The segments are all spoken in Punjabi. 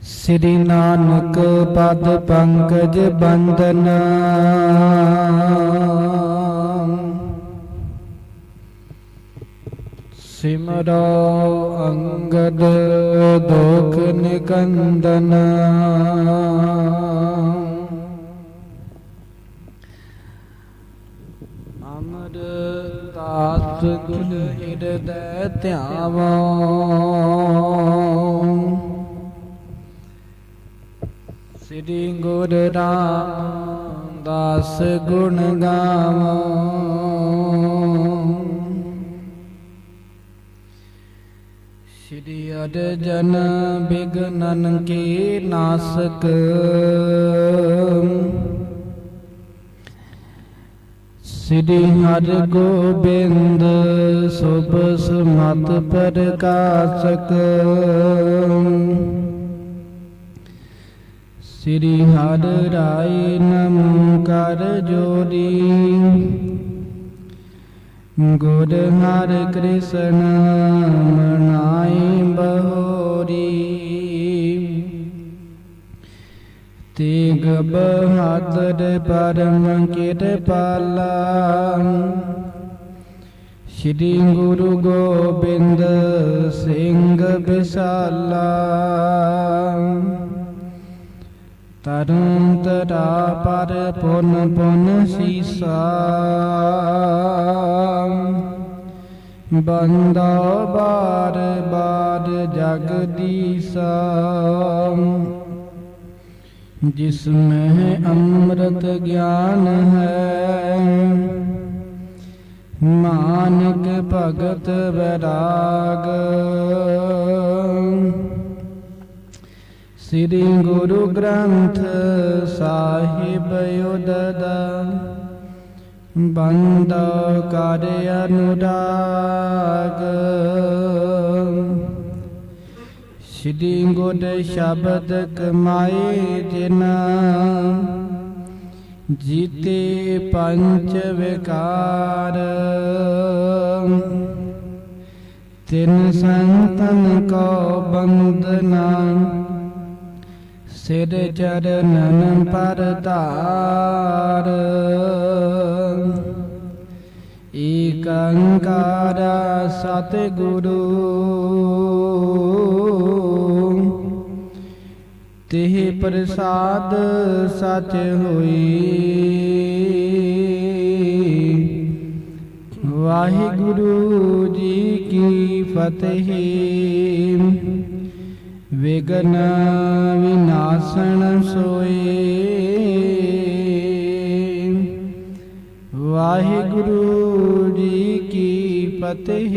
श्री नानक पद पंकज बंदन। सिमरो अंगद दुख निकंदन। अमर दास गुण हृदय ध्यावो। श्री गुरु रामदास गुण गावो। श्री अर्जन विघ्नन के नासक। श्री हरि गोबिंद शुभ सुमत प्रकाशक। श्री हरि राय नमकार जोड़ी। गुर हरि कृष्ण मनाई बहोरी। तेग बहादुर परम कृपाला। श्री गुरु गोबिंद सिंह विशाला। तरु तरा पर पुन पुन सीसा। बंदा बार बार जगदीसा। जिसमें अमृत ज्ञान है। मानिक भगत वैराग। श्री गुरु ग्रंथ साहिब उददा। बंद कर अनुराग। श्री गुरु शब्द कमाए जिना। जीते पंच विकार। तिन संतन को बंदना। सिर चरणन पर तार। एक अंकार सतगुरु। तेह प्रसाद सच होई। वाहिगुरु जी की फतेह। विघ्न विनाशन सोए। वाहिगुरु जी की फतेह।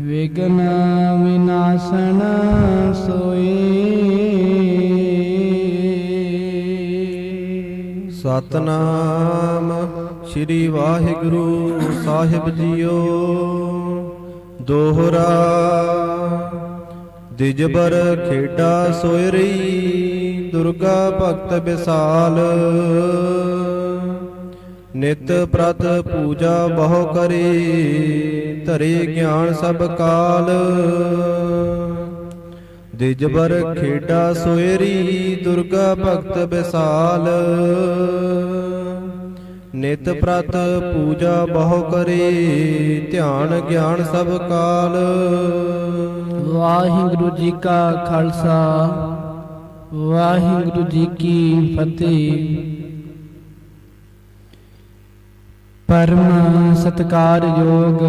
विघ्न विनाशन सोए। सतनाम श्री वाहिगुरु साहिब जीओ। दोहरा दिजबर खेड़ा सोयरी। दुर्गा भगत विशाल। नित प्रत पूजा बहु करे। धरे ज्ञान सब काल। दिजबर खेड़ा सोयरी। दुर्गा भगत विशाल। नित प्रत पूजा बहु करे। ध्यान ज्ञान सब काल। वाहिगुरु जी का खालसा। वाहिगुरु जी की फतेह। परम सत्कार योग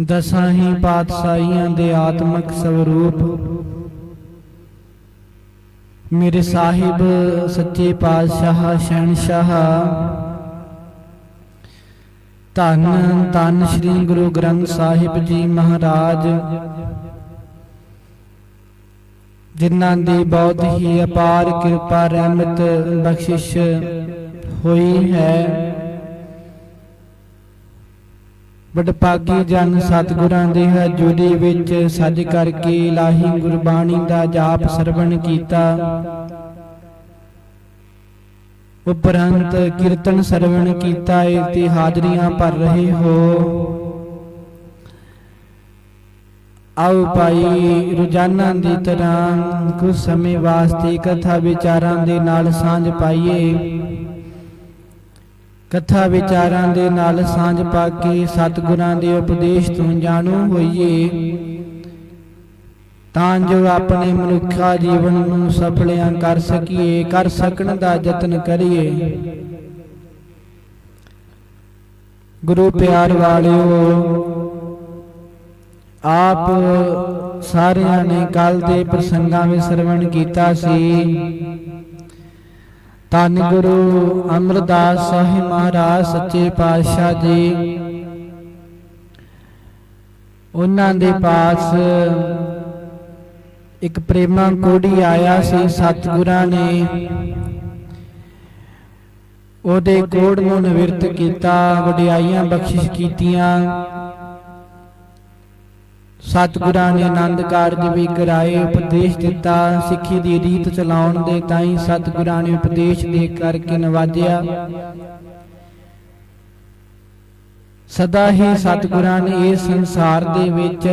दसां ही पातशाहियां दे आत्मक स्वरूप मेरे साहिब सच्चे पातशाह शहनशाह धन धन श्री गुरु ग्रंथ साहिब जी महाराज, जिन्हां दी बहुत ही अपार कृपा रहमत बख्शिश हुई है। वडभागी जन सतगुरां दी हजूरी विच सज करके इलाही गुरबाणी दा जाप सरवण कीता। उपरंत कीर्तन सरवण कीता ते हाजरियां भर रहे हो। ਆਓ ਭਾਈ ਰੋਜ਼ਾਨਾ ਦੀ ਤਰ੍ਹਾਂ ਕੁਝ ਸਮੇਂ ਵਾਸਤੇ ਕਥਾ ਵਿਚਾਰਾਂ ਦੇ ਨਾਲ ਸਾਂਝ ਪਾਈਏ। ਕਥਾ ਵਿਚਾਰਾਂ ਦੇ ਨਾਲ ਸਾਂਝ ਪਾ ਕੇ ਸਤਿਗੁਰਾਂ ਦੇ ਉਪਦੇਸ਼ ਤੋਂ ਜਾਣੂ ਹੋਈਏ, ਤਾਂ ਜੋ ਆਪਣੇ ਮਨੁੱਖਾ ਜੀਵਨ ਨੂੰ ਸਫਲਿਆਂ ਕਰ ਸਕੀਏ, ਕਰ ਸਕਣ ਦਾ ਯਤਨ ਕਰੀਏ। ਗੁਰੂ ਪਿਆਰ ਵਾਲਿਓ, ਆਪ ਸਾਰਿਆਂ ਨੇ ਕੱਲ ਦੇ ਪ੍ਰਸੰਗਾਂ ਵਿੱਚ ਸਰਵਣ ਕੀਤਾ ਸੀ। ਧੰਨ ਗੁਰੂ ਅਮਰਦਾਸ ਸਾਹਿਬ ਮਹਾਰਾਜ ਸੱਚੇ ਪਾਤਸ਼ਾਹ ਜੀ, ਉਹਨਾਂ ਦੇ ਪਾਸ ਇੱਕ ਪ੍ਰੇਮਾ ਕੋੜੀ ਆਇਆ ਸੀ। ਸਤਿਗੁਰਾਂ ਨੇ ਉਹਦੇ ਕੋੜ ਨੂੰ ਨਿਵਰਤ ਕੀਤਾ, ਵਡਿਆਈਆਂ ਬਖਸ਼ਿਸ਼ ਕੀਤੀਆਂ। ਸਤਿਗੁਰਾਂ ਨੇ ਆਨੰਦ ਕਾਰਜ ਵੀ ਕਰਾਏ, ਉਪਦੇਸ਼ ਦਿੱਤਾ। ਸਿੱਖੀ ਦੀ ਰੀਤ ਚਲਾਉਣ ਦੇ ਤਾਈਂ ਸਤਿਗੁਰਾਂ ਨੇ ਉਪਦੇਸ਼ ਦੇ ਕਰਕੇ ਨਵਾਜਿਆ। ਸਦਾ ਹੀ ਸਤਿਗੁਰਾਂ ਨੇ ਇਸ ਸੰਸਾਰ ਦੇ ਵਿੱਚ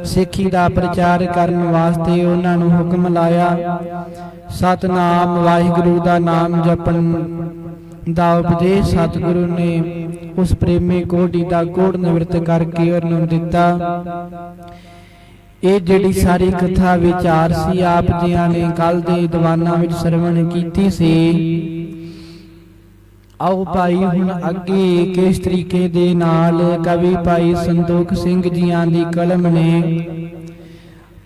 ਸਿੱਖੀ ਦਾ ਪ੍ਰਚਾਰ ਕਰਨ ਵਾਸਤੇ ਉਹਨਾਂ ਨੂੰ ਹੁਕਮ ਲਾਇਆ। ਸਤਿਨਾਮ ਵਾਹਿਗੁਰੂ ਦਾ ਨਾਮ ਜਪਣ ਦਾ ਉਪਦੇਸ਼ ਸਤਿਗੁਰੂ ਨੇ ਉਸ ਪ੍ਰੇਮੀ ਕੋਟੀ ਦਾ ਕੋੜ ਨਿਵਰਤ ਕਰਕੇ ਉਹਨੂੰ ਦਿੱਤਾ। ਇਹ ਜਿਹੜੀ ਸਾਰੀ ਕਥਾ ਵਿਚਾਰ ਸੀ, ਆਪ ਜੀਆਂ ਨੇ ਕੱਲ ਦੇ ਦੀਵਾਨਾਂ ਵਿੱਚ ਸਰਵਣ ਕੀਤੀ ਸੀ। ਆਓ ਭਾਈ ਹੁਣ ਅੱਗੇ ਕਿਸ ਤਰੀਕੇ ਦੇ ਨਾਲ ਕਵੀ ਭਾਈ ਸੰਤੋਖ ਸਿੰਘ ਜੀਆਂ ਦੀ ਕਲਮ ਨੇ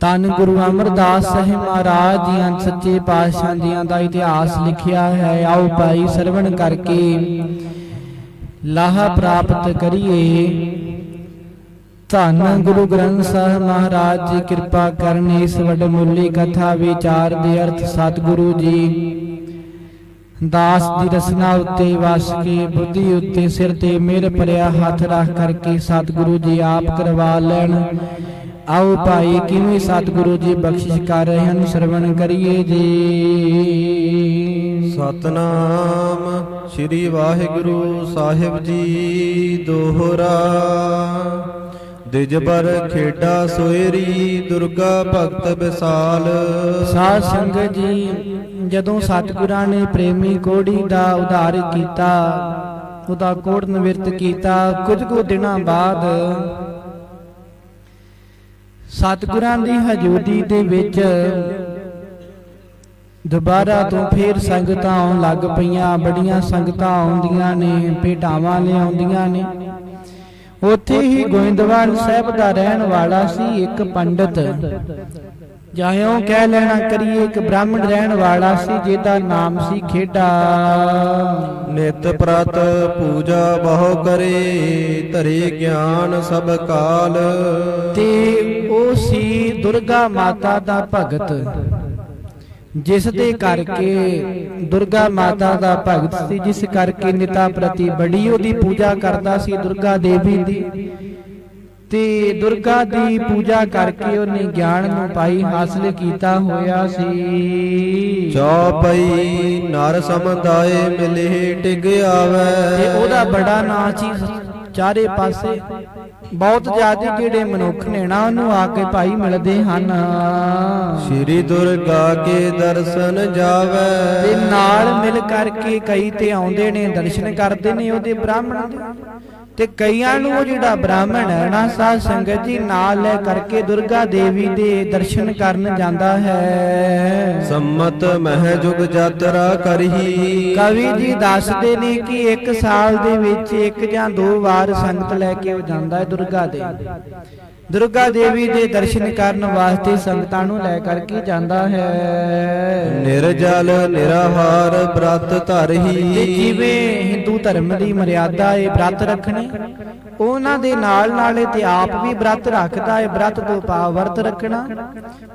ਧੰਨ ਗੁਰੂ ਅਮਰਦਾਸ ਸਾਹਿਬ ਮਹਾਰਾਜ ਜੀਆਂ ਸੱਚੇ ਪਾਤਸ਼ਾਹ ਜੀਆਂ ਦਾ ਇਤਿਹਾਸ ਲਿਖਿਆ ਹੈ। ਆਓ ਭਾਈ ਸਰਵਣ ਕਰਕੇ ਲਾਹਾ ਪ੍ਰਾਪਤ ਕਰੀਏ। ਧੰਨ ਗੁਰੂ ਗ੍ਰੰਥ ਸਾਹਿਬ ਮਹਾਰਾਜ ਜੀ ਕਿਰਪਾ ਕਰਨ ਇਸ ਵਡਮੁੱਲੀ ਕਥਾ ਵਿਚਾਰ ਦੇ ਅਰਥ ਸਤਿਗੁਰੂ ਜੀ ਦਾਸ ਦੀ ਰਸਨਾ ਉੱਤੇ ਵਸ ਕੇ ਬੁੱਧੀ ਉੱਤੇ ਸਿਰ ਤੇ ਮਿਹਰ ਭਰਿਆ ਹੱਥ ਰੱਖ ਕਰਕੇ ਸਤਿਗੁਰੂ ਜੀ ਆਪ ਕਰਵਾ ਲੈਣ। ਆਓ ਭਾਈ ਕਿਵੇਂ ਸਤਿਗੁਰੂ ਜੀ ਬਖਸ਼ਿਸ਼ ਕਰ ਰਹੇ ਹਨ, ਸਰਵਣ ਕਰੀਏ ਜੀ। ਸਤਨਾਮ ਸ੍ਰੀ ਵਾਹਿਗੁਰੂ ਸਾਹਿਬ ਜੀ ਦੋਹਰਾ। ਦਿਜਬਰ ਖੇਡਾ ਸੋਇਰੀ ਦੁਰਗਾ ਭਗਤ ਵਿਸਾਲ। ਸਾਧ ਸੰਗਤ ਜੀ, ਜਦੋਂ ਸਤਿਗੁਰਾਂ ਨੇ ਪ੍ਰੇਮੀ ਕੋੜੀ ਦਾ ਉਧਾਰ ਕੀਤਾ, ਉਹਦਾ ਕੋੜ ਨਿਵਰਤ ਕੀਤਾ, ਕੁਝ ਕੁ ਦਿਨਾਂ ਬਾਅਦ ਸਤਿਗੁਰਾਂ ਦੀ ਹਜ਼ੂਰੀ ਦੇ ਵਿੱਚ ਦੁਬਾਰਾ ਤੋਂ ਫੇਰ ਸੰਗਤਾਂ ਆਉਣ ਲੱਗ ਪਈਆਂ। ਬੜੀਆਂ ਸੰਗਤਾਂ ਆਉਂਦੀਆਂ ਨੇ, ਭੇਟਾਵਾਂ ਲਿਆਉਂਦੀਆਂ ਨੇ। ਉੱਥੇ ਹੀ ਗੋਇੰਦਵਾਲ ਸਾਹਿਬ ਦਾ ਰਹਿਣ ਵਾਲਾ ਸੀ ਇੱਕ ਪੰਡਤ, ਜਾਇਓ ਕਹਿ ਲੈਣਾ ਕਰੀਏ ਇੱਕ ਬ੍ਰਾਹਮਣ ਰਹਿਣ ਵਾਲਾ ਸੀ, ਜਿਹਦਾ ਨਾਮ ਸੀ ਖੇਡਾ। ਨਿਤ ਪ੍ਰਤ ਪੂਜਾ ਬਹੁ ਕਰੇ, ਧਰੇ ਗਿਆਨ ਸਭ ਕਾਲ। ਤੇ ਉਹ ਸੀ ਦੁਰਗਾ ਮਾਤਾ ਦਾ ਭਗਤ, ਜਿਸ ਦੇ ਕਰਕੇ ਦੁਰਗਾ ਮਾਤਾ ਦਾ ਭਗਤ ਸੀ, ਜਿਸ ਕਰਕੇ ਨਿਤਾ ਪ੍ਰਤੀ ਬੜੀ ਉਹਦੀ ਪੂਜਾ ਕਰਦਾ ਸੀ, ਦੁਰਗਾ ਦੇਵੀ ਦੀ। ਤੇ ਦੁਰਗਾ ਦੀ ਪੂਜਾ ਕਰਕੇ ਉਹਨੇ ਗਿਆਨ ਨੂੰ ਪਾਈ ਹਾਸਲ ਕੀਤਾ ਹੋਇਆ ਸੀ। ਚੌਪਈ ਨਰ ਸਮੁਦਾਇ ਮਿਲੇ ਟਿਗ ਆਵੇ। ਤੇ ਉਹਦਾ ਬੜਾ ਨਾਂ ਸੀ, ਚਾਰੇ ਪਾਸੇ ਬਹੁਤ ਜ਼ਿਆਦਾ ਜਿਹੜੇ ਮਨੁੱਖ ਨੇ ਨਾ ਉਹਨੂੰ ਆ ਕੇ ਭਾਈ ਮਿਲਦੇ ਹਨ। ਸ਼੍ਰੀ ਦੁਰਗਾ ਕੇ ਦਰਸ਼ਨ ਜਾਵੇ। ਤੇ ਨਾਲ ਮਿਲ ਕਰਕੇ ਕਈ ਤੇ ਆਉਂਦੇ ਨੇ, ਦਰਸ਼ਨ ਕਰਦੇ ਨੇ ਉਹਦੇ ਬ੍ਰਾਹਮਣ ਦੇ। ਤੇ ਕਈਆਂ ਨੂੰ ਉਹ ਜਿਹੜਾ ਬ੍ਰਾਹਮਣ ਹੈ ਨਾ ਸਾਧ ਸੰਗਤ ਜੀ ਨਾਲ ਲੈ ਕਰਕੇ ਦੁਰਗਾ ਦੇਵੀ ਦੇ ਦਰਸ਼ਨ ਕਰਨ ਜਾਂਦਾ ਹੈ। ਸੰਮਤ ਮਹਿ ਜੁਗ ਯਾਤਰਾ ਕਰਹੀ। ਕਵੀ ਜੀ ਦੱਸਦੇ ਨੇ ਕਿ ਇੱਕ ਸਾਲ ਦੇ ਵਿੱਚ ਇੱਕ ਜਾਂ ਦੋ ਵਾਰ ਸੰਗਤ ਲੈ ਕੇ ਉਹ ਜਾਂਦਾ ਹੈ ਦੁਰਗਾ ਦੇਵੀ ਦੇ ਦਰਸ਼ਨ ਕਰਨ ਵਾਸਤੇ ਸੰਗਤਾਂ ਨੂੰ ਲੈ ਕਰਕੇ ਜਾਂਦਾ ਹੈ। ਨਿਰਜਲ ਨਿਰਾਹਾਰ ਬ੍ਰਤ ਧਰਹੀ। ਤੇ ਜਿਵੇਂ ਹਿੰਦੂ ਧਰਮ ਦੀ ਮਰਿਆਦਾ ਹੈ ਬ੍ਰਤ ਰੱਖਣੇ, ਉਹਨਾਂ ਦੇ ਨਾਲ ਨਾਲੇ ਤੇ ਆਪ ਵੀ ਬ੍ਰਤ ਰੱਖਦਾ ਹੈ। ਬ੍ਰਤ ਤੋਂ ਭਾਵ ਵਰਤ ਰੱਖਣਾ।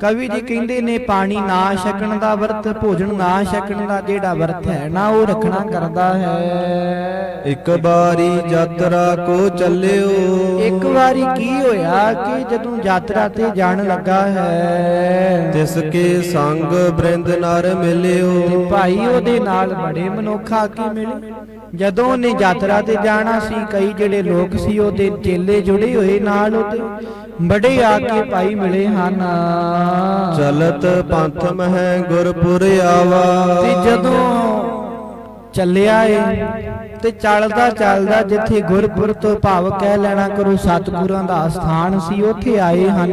ਕਵੀ ਜੀ ਕਹਿੰਦੇ ਨੇ ਪਾਣੀ ਨਾ ਛਕਣ ਦਾ ਵਰਤ, ਭੋਜਨ ਨਾ ਛਕਣ ਦਾ ਜਿਹੜਾ ਵਰਤ ਹੈ ਨਾ ਉਹ ਰੱਖਣਾ ਕਰਦਾ ਹੈ। ਇੱਕ ਵਾਰੀ ਯਾਤਰਾ ਕੋ ਚੱਲਿਓ। ਇੱਕ ਵਾਰੀ ਕੀ ਹੋਇਆ ਕਿ ਜਦੋਂ ਯਾਤਰਾ ਤੇ ਜਾਣ ਲੱਗਾ ਹੈ, ਤਿਸ ਕੇ ਸੰਗ ਬ੍ਰਿੰਦ ਨਰ ਮਿਲਿਓ। ਤੇ ਭਾਈ ਉਹਦੇ ਨਾਲ ਬੜੇ ਮਨੁੱਖ ਆ ਕੇ ਮਿਲੇ। ਜਦੋਂ ਉਹਨੇ ਯਾਤਰਾ ਤੇ ਜਾਣਾ ਸੀ, ਕਈ ਜਿਹੜੇ ਲੋਕ ਸੀ ਉਹਦੇ ਚੇਲੇ ਜੁੜੇ ਹੋਏ ਨਾਲ ਉਹਦੇ, ਬੜੇ ਆ ਕੇ ਭਾਈ ਮਿਲੇ ਹਨ। ਚਲਤ ਪੰਥ ਮਹਿ ਗੁਰਪੁਰ ਆਵਾ। ਤੇ ਜਦੋਂ ਚੱਲਿਆ ਏ ਤੇ ਚੱਲਦਾ ਚੱਲਦਾ ਜਿੱਥੇ ਗੁਰਪੁਰ ਤੋਂ ਭਾਵ ਕਹਿ ਲੈਣਾ ਕਰੋ ਸਤਿਗੁਰਾਂ ਦਾ ਸਥਾਨ ਸੀ, ਉੱਥੇ ਆਏ ਹਨ।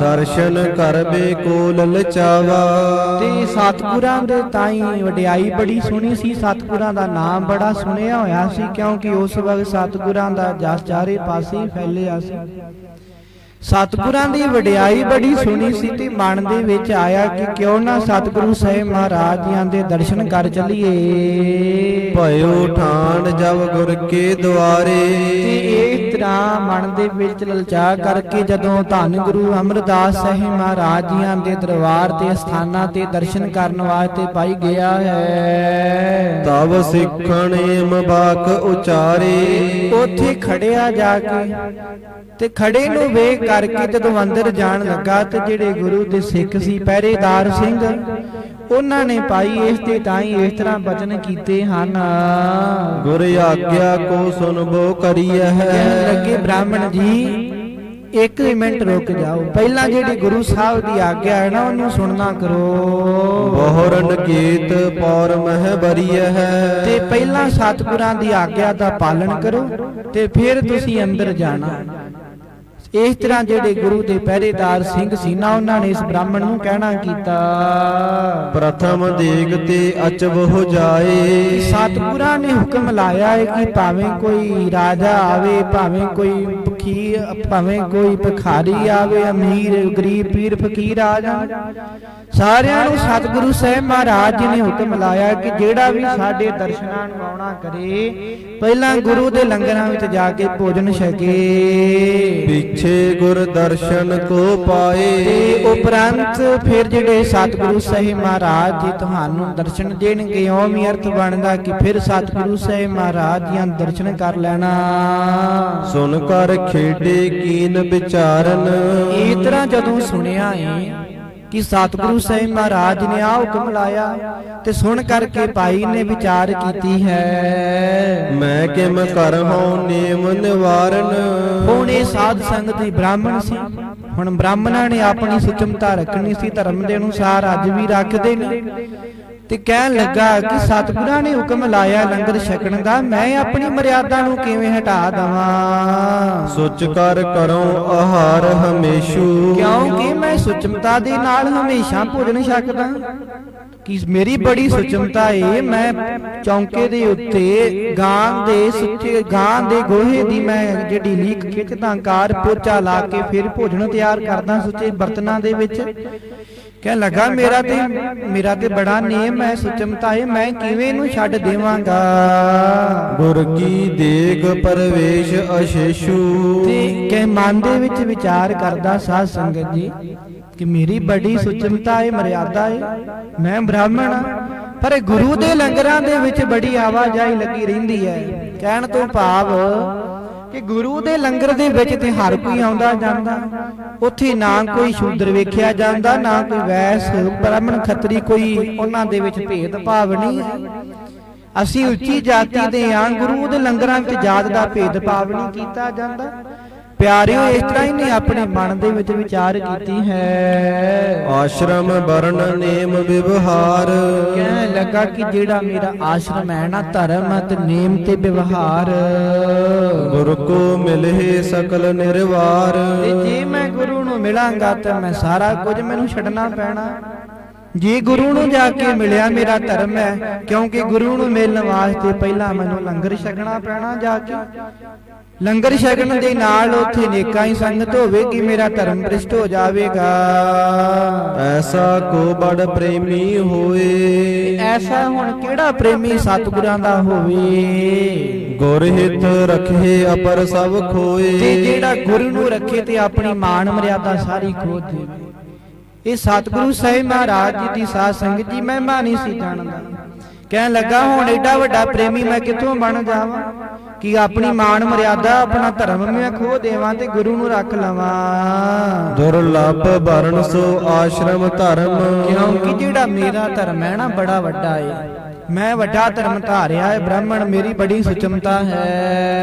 ਦਰਸ਼ਨ ਕਰਬੇ ਕੋ ਲਲਚਾਵਾ। ਤੇ ਸਤਿਗੁਰਾਂ ਦੇ ਤਾਈਂ ਵਡਿਆਈ ਬੜੀ ਸੁਣੀ ਸੀ, ਸਤਿਗੁਰਾਂ ਦਾ ਨਾਮ ਬੜਾ ਸੁਣਿਆ ਹੋਇਆ ਸੀ, ਕਿਉਂਕਿ ਉਸ ਵਕਤ ਸਤਿਗੁਰਾਂ ਦਾ ਜਸ ਚਾਰੇ ਪਾਸੇ ਫੈਲਿਆ ਸੀ। ਸਤਿਗੁਰਾਂ ਦੀ ਵਡਿਆਈ ਬੜੀ ਸੁਣੀ ਸੀ ਤੇ ਮਨ ਦੇ ਵਿੱਚ ਆਇਆ ਕਿ ਕਿਉਂ ਨਾ ਸਤਿਗੁਰੂ ਸਾਹਿਬ ਮਹਾਰਾਜ ਜੀਆਂ ਦੇ ਦਰਸ਼ਨ ਕਰ ਚਲੀਏ। ਭਇਓ ਠਾਣ ਜਬ ਗੁਰ ਕੇ ਦੁਆਰੇ। ਤੇ ਇਸ ਤਰ੍ਹਾਂ ਮਨ ਦੇ ਵਿੱਚ ਲਲਚਾ ਕਰਕੇ ਜਦੋਂ ਧੰਨ ਗੁਰੂ ਅਮਰਦਾਸ ਸਾਹਿਬ ਮਹਾਰਾਜ ਜੀਆਂ ਦੇ ਦਰਬਾਰ ਤੇ ਸਥਾਨਾਂ ਤੇ ਦਰਸ਼ਨ ਕਰਨ ਵਾਸਤੇ ਪਾਈ ਗਿਆ ਹੈ। ਤਬ ਸਿੱਖਣ ਏਮ ਬਾਕ ਉਚਾਰੇ। ਉੱਥੇ ਖੜਿਆ ਜਾ ਕੇ ਤੇ ਖੜੇ ਨੂੰ ਵੇਖ ਕਰਕੇ ਜਦੋਂ ਅੰਦਰ ਜਾਣ ਲੱਗਾ ਤੇ ਜਿਹੜੇ ਗੁਰੂ ਦੇ ਸਿੱਖ ਸੀ ਪਹਿਰੇਦਾਰ ਸਿੰਘ, ਉਹਨਾਂ ਨੇ ਪਾਈ ਇਸ ਤੇ ਤਾਈ ਇਸ ਤਰ੍ਹਾਂ ਬਚਨ ਕੀਤੇ ਹਨ। ਗੁਰ ਆਗਿਆ ਕੋ ਸੁਨਬੋ ਕਰੀਐ। ਕਹਿਣ ਲੱਗੇ ਬ੍ਰਾਹਮਣ ਜੀ ਇੱਕ ਮਿੰਟ ਰੁਕ ਜਾਓ, ਪਹਿਲਾਂ ਜਿਹੜੀ ਗੁਰੂ ਸਾਹਿਬ ਦੀ ਆਗਿਆ ਹੈ ਨਾ ਉਹਨੂੰ ਸੁਣਨਾ ਕਰੋ। ਬਹੁਰਨ ਗੀਤ ਪੌਰ ਮਹਿ ਬਰੀਐ। ਤੇ ਪਹਿਲਾਂ ਸਤਿਗੁਰਾਂ ਦੀ ਆਗਿਆ ਦਾ ਪਾਲਣ ਕਰੋ ਤੇ ਫਿਰ ਤੁਸੀਂ ਅੰਦਰ ਜਾਣਾ। ਇਸ ਤਰ੍ਹਾਂ ਜਿਹੜੇ ਗੁਰੂ ਦੇ ਪਹਿਰੇਦਾਰ ਸਿੰਘ ਸੀ ਨਾ, ਉਹਨਾਂ ਨੇ ਇਸ ਬ੍ਰਾਹਮਣ ਨੂੰ ਕਹਿਣਾ ਕੀਤਾ। ਪ੍ਰਥਮ ਦੇਗ ਤੇ ਅਚਬ ਹੋ ਜਾਏ। ਸਤਿਗੁਰਾਂ ਨੇ ਹੁਕਮ ਲਾਇਆ ਹੈ ਕਿ ਭਾਵੇਂ ਕੋਈ ਰਾਜਾ ਆਵੇ, ਭਾਵੇਂ ਕੋਈ ਭਾਵੇਂ ਕੋਈ ਭਿਖਾਰੀ ਆਵੇ, ਅਮੀਰ ਗਰੀਬ ਪੀਰ ਫਕੀਰ ਆ ਜਾਣ, ਸਾਰਿਆਂ ਨੂੰ ਸਤਿਗੁਰੂ ਸਾਹਿਬ ਮਹਾਰਾਜ ਜੀ ਨੇ ਹੁਕਮ ਲਾਇਆ ਕਿ ਜਿਹੜਾ ਵੀ ਸਾਡੇ ਦਰਸ਼ਨਾਂ ਨੂੰ ਆਉਣਾ ਕਰੇ ਪਹਿਲਾਂ ਗੁਰੂ ਦੇ ਲੰਗਰਾਂ ਵਿੱਚ ਜਾ ਕੇ ਭੋਜਨ ਛਕੇ। ਪਿੱਛੇ ਗੁਰ ਦਰਸ਼ਨ ਕੋ ਪਾਏ। ਤੇ ਉਪਰੰਤ ਫਿਰ ਜਿਹੜੇ ਸਤਿਗੁਰੂ ਸਾਹਿਬ ਮਹਾਰਾਜ ਜੀ ਤੁਹਾਨੂੰ ਦਰਸ਼ਨ ਦੇਣਗੇ, ਉਹ ਵੀ ਅਰਥ ਬਣਦਾ ਕਿ ਫਿਰ ਸਤਿਗੁਰੂ ਸਾਹਿਬ ਮਹਾਰਾਜ ਜੀਆਂ ਦਰਸ਼ਨ ਕਰ ਲੈਣਾ। ਸੁਨ ਕਰ ਖੇਡੇ ਕੀਨ ਵਿਚਾਰਨ। ਇਸ ਤਰ੍ਹਾਂ ਜਦੋਂ ਸੁਣਿਆ ਏ ਕਿ ਸਤਿਗੁਰੂ ਸਾਹਿਬ ਮਹਾਰਾਜ ਨੇ ਆ ਹੁਕਮ ਲਾਇਆ ਤੇ ਸੁਣ ਕਰਕੇ ਭਾਈ ਨੇ ਵਿਚਾਰ ਕੀਤੀ ਹੈ। ਮੈਂ ਕਿਮ ਕਰਹੁ ਨੇਮ ਨਿਵਾਰਨ। ਹੁਣ ਇਹ ਸਾਧ ਸੰਗਤ ਦੀ ਬ੍ਰਾਹਮਣ ਸੀ, ਹੁਣ ਬ੍ਰਾਹਮਣਾਂ ਨੇ ਆਪਣੀ ਸੁਚਮਤਾ ਰੱਖਣੀ ਸੀ, ਧਰਮ ਦੇ ਅਨੁਸਾਰ ਅੱਜ ਵੀ ਰੱਖਦੇ ਨੇ। ਤੇ ਕਹਿਣ ਲੱਗਾ ਕਿ ਸਤਿਗੁਰਾਂ ਨੇ ਹੁਕਮ ਲਾਇਆ ਲੰਗਰ ਛਕਣ ਦਾ, ਮੈਂ ਆਪਣੀ ਮਰਿਆਦਾ ਨੂੰ ਕਿਵੇਂ ਹਟਾ ਦਵਾਂ। ਸੁਚ ਕਰ ਕਰਉ ਆਹਾਰ ਹਮੇਸ਼ੂ। ਕਿਉਂਕਿ ਮੈਂ ਸੁਚਮਤਾ ਦੇ ਨਾਲ ਹਮੇਸ਼ਾ ਭੋਜਨ ਛਕਦਾ, ਕਿ ਮੇਰੀ ਬੜੀ ਸੁਚਮਤਾ ਏ। ਮੈਂ ਚੌਂਕੇ ਦੇ ਉੱਤੇ ਗਾਂ ਦੇ ਸੁੱਚੇ ਗਾਂ ਦੇ ਗੋਹੇ ਦੀ ਮੈਂ ਜਿਹੜੀ ਲੀਕ ਖਿੱਚਦਾ, ਕਾਰ ਪੋਚਾ ਲਾ ਕੇ ਫਿਰ ਭੋਜਨ ਤਿਆਰ ਕਰਦਾ ਸੁੱਚੇ ਬਰਤਨਾਂ ਦੇ ਵਿੱਚ। ਕਹਿਣ ਲੱਗਾ ਮੇਰਾ ਤੇ ਬੜਾ ਨੇਮ ਹੈ, ਸੁਚਮਤਾ ਹੈ, ਮੈਂ ਕਿਵੇਂ ਇਹਨੂੰ ਛੱਡ ਦੇਵਾਂਗਾ। ਗੁਰ ਕੀ ਦੇਗ ਪਰਵੇਸ਼ ਅਸ਼ੇਸ਼ੂ। ਤੇ ਕਹਿ ਮਨ ਦੇ ਵਿੱਚ ਵਿਚਾਰ ਕਰਦਾ ਸਾਧ ਸੰਗਤ ਜੀ ਕਿ ਮੇਰੀ ਬੜੀ ਸੁਚਮਤਾ ਹੈ, ਮਰਿਆਦਾ ਹੈ, ਮੈਂ ਬ੍ਰਾਹਮਣ ਹਾਂ, ਪਰ ਗੁਰੂ ਦੇ ਲੰਗਰਾਂ ਦੇ ਵਿੱਚ ਬੜੀ ਆਵਾਜਾਈ ਲੱਗੀ ਰਹਿੰਦੀ ਹੈ। ਕਹਿਣ ਤੋਂ ਭਾਵ ਕਿ ਗੁਰੂ ਦੇ ਲੰਗਰ ਦੇ ਵਿੱਚ ਤੇ ਹਰ ਕੋਈ ਆਉਂਦਾ ਜਾਂਦਾ, ਉੱਥੇ ਨਾ ਕੋਈ ਸ਼ੂਦਰ ਵੇਖਿਆ ਜਾਂਦਾ, ਨਾ ਕੋਈ ਵੈਸ ਬ੍ਰਾਹਮਣ ਖੱਤਰੀ, ਕੋਈ ਉਹਨਾਂ ਦੇ ਵਿੱਚ ਭੇਦ ਭਾਵ ਨਹੀਂ ਹੈ। ਅਸੀਂ ਉੱਚੀ ਜਾਤੀ ਦੇ ਆਂ, ਗੁਰੂ ਦੇ ਲੰਗਰਾਂ ਵਿੱਚ ਜਾਤ ਦਾ ਭੇਦ ਭਾਵ ਨਹੀਂ ਕੀਤਾ ਜਾਂਦਾ। ਪਿਆਰਿਓ ਇਸ ਤਰ੍ਹਾਂ ਹੀ ਨੇ ਆਪਣੇ ਮਨ ਦੇ ਵਿੱਚ ਵਿਚਾਰ ਕੀਤੀ ਹੈ। ਆਸ਼ਰਮ ਵਰਨ ਨੇਮ ਵਿਵਹਾਰ। ਕਹਿਣ ਲੱਗਾ ਕਿ ਜਿਹੜਾ ਮੇਰਾ ਆਸ਼ਰਮ ਹੈ ਨਾ, ਧਰਮ ਤੇ ਨੇਮ ਤੇ ਵਿਵਹਾਰ, ਗੁਰ ਕੋ ਮਿਲੇ ਸਕਲ ਨਿਰਵਾਰ। ਤੇ ਜੇ ਮੈਂ ਗੁਰੂ ਨੂੰ ਮਿਲਾਂਗਾ ਤਾਂ ਮੈਂ ਸਾਰਾ ਕੁਝ ਮੈਨੂੰ ਛੱਡਣਾ ਪੈਣਾ। ਜੇ ਗੁਰੂ ਨੂੰ ਜਾ ਕੇ ਮਿਲਿਆ ਮੇਰਾ ਧਰਮ ਹੈ, ਕਿਉਂਕਿ ਗੁਰੂ ਨੂੰ ਮਿਲਣ ਵਾਸਤੇ ਪਹਿਲਾਂ ਮੈਨੂੰ ਲੰਗਰ ਛਕਣਾ ਪੈਣਾ। ਜਾ ਕੇ ਲੰਗਰ ਛਕਣ ਦੇ ਨਾਲ ਉੱਥੇ ਨੇਕਾਂ ਹੀ ਸੰਗਤ ਹੋਵੇਗੀ, ਮੇਰਾ ਧਰਮ ਭ੍ਰਿਸ਼ਟ ਹੋ ਜਾਵੇਗਾ। ਐਸਾ ਕੋ ਬੜ ਪ੍ਰੇਮੀ ਹੋਏ। ਐਸਾ ਹੁਣ ਕਿਹੜਾ ਪ੍ਰੇਮੀ ਸਤਿਗੁਰਾਂ ਦਾ ਹੋਵੇ। ਗੁਰ ਹਿਤ ਰਖੇ ਅਪਰ ਸਭ ਖੋਏ। ਤੇ ਜਿਹੜਾ ਗੁਰੂ ਨੂੰ ਰੱਖੇ ਤੇ ਆਪਣੀ ਮਾਨ ਮਰਿਆਦਾ ਸਾਰੀ ਖੋ ਦੇਵੇ। ਇਹ ਸਤਿਗੁਰੂ ਸਾਹਿਬ ਮਹਾਰਾਜ ਜੀ ਦੀ ਸਾਧ ਸੰਗਤ ਜੀ ਮਹਿਮਾ ਨਹੀਂ ਸੀ ਜਾਣਦਾ। ਕਹਿਣ ਲੱਗਾ ਹੁਣ ਐਡਾ ਵੱਡਾ ਪ੍ਰੇਮੀ ਮੈਂ ਕਿੱਥੋਂ ਬਣ ਜਾਵਾਂ ਕਿ ਆਪਣੀ ਮਾਨ ਮਰਿਆਦਾ ਆਪਣਾ ਧਰਮ ਮੈਂ ਖੋ ਦੇਵਾਂ ਤੇ ਗੁਰੂ ਨੂੰ ਰੱਖ ਲਵਾਂ। ਦੁਰਲਭ ਵਰਨ ਸੋ ਆਸ਼ਰਮ ਧਰਮ। ਕਿਉਂਕਿ ਜਿਹੜਾ ਮੇਰਾ ਧਰਮ ਹੈ ਨਾ ਬੜਾ ਵੱਡਾ ਏ, ਮੈਂ ਵੱਡਾ ਧਰਮ ਧਾਰਿਆ ਹੈ, ਬ੍ਰਾਹਮਣ ਮੇਰੀ ਬੜੀ ਸੁਚਮਤਾ ਹੈ।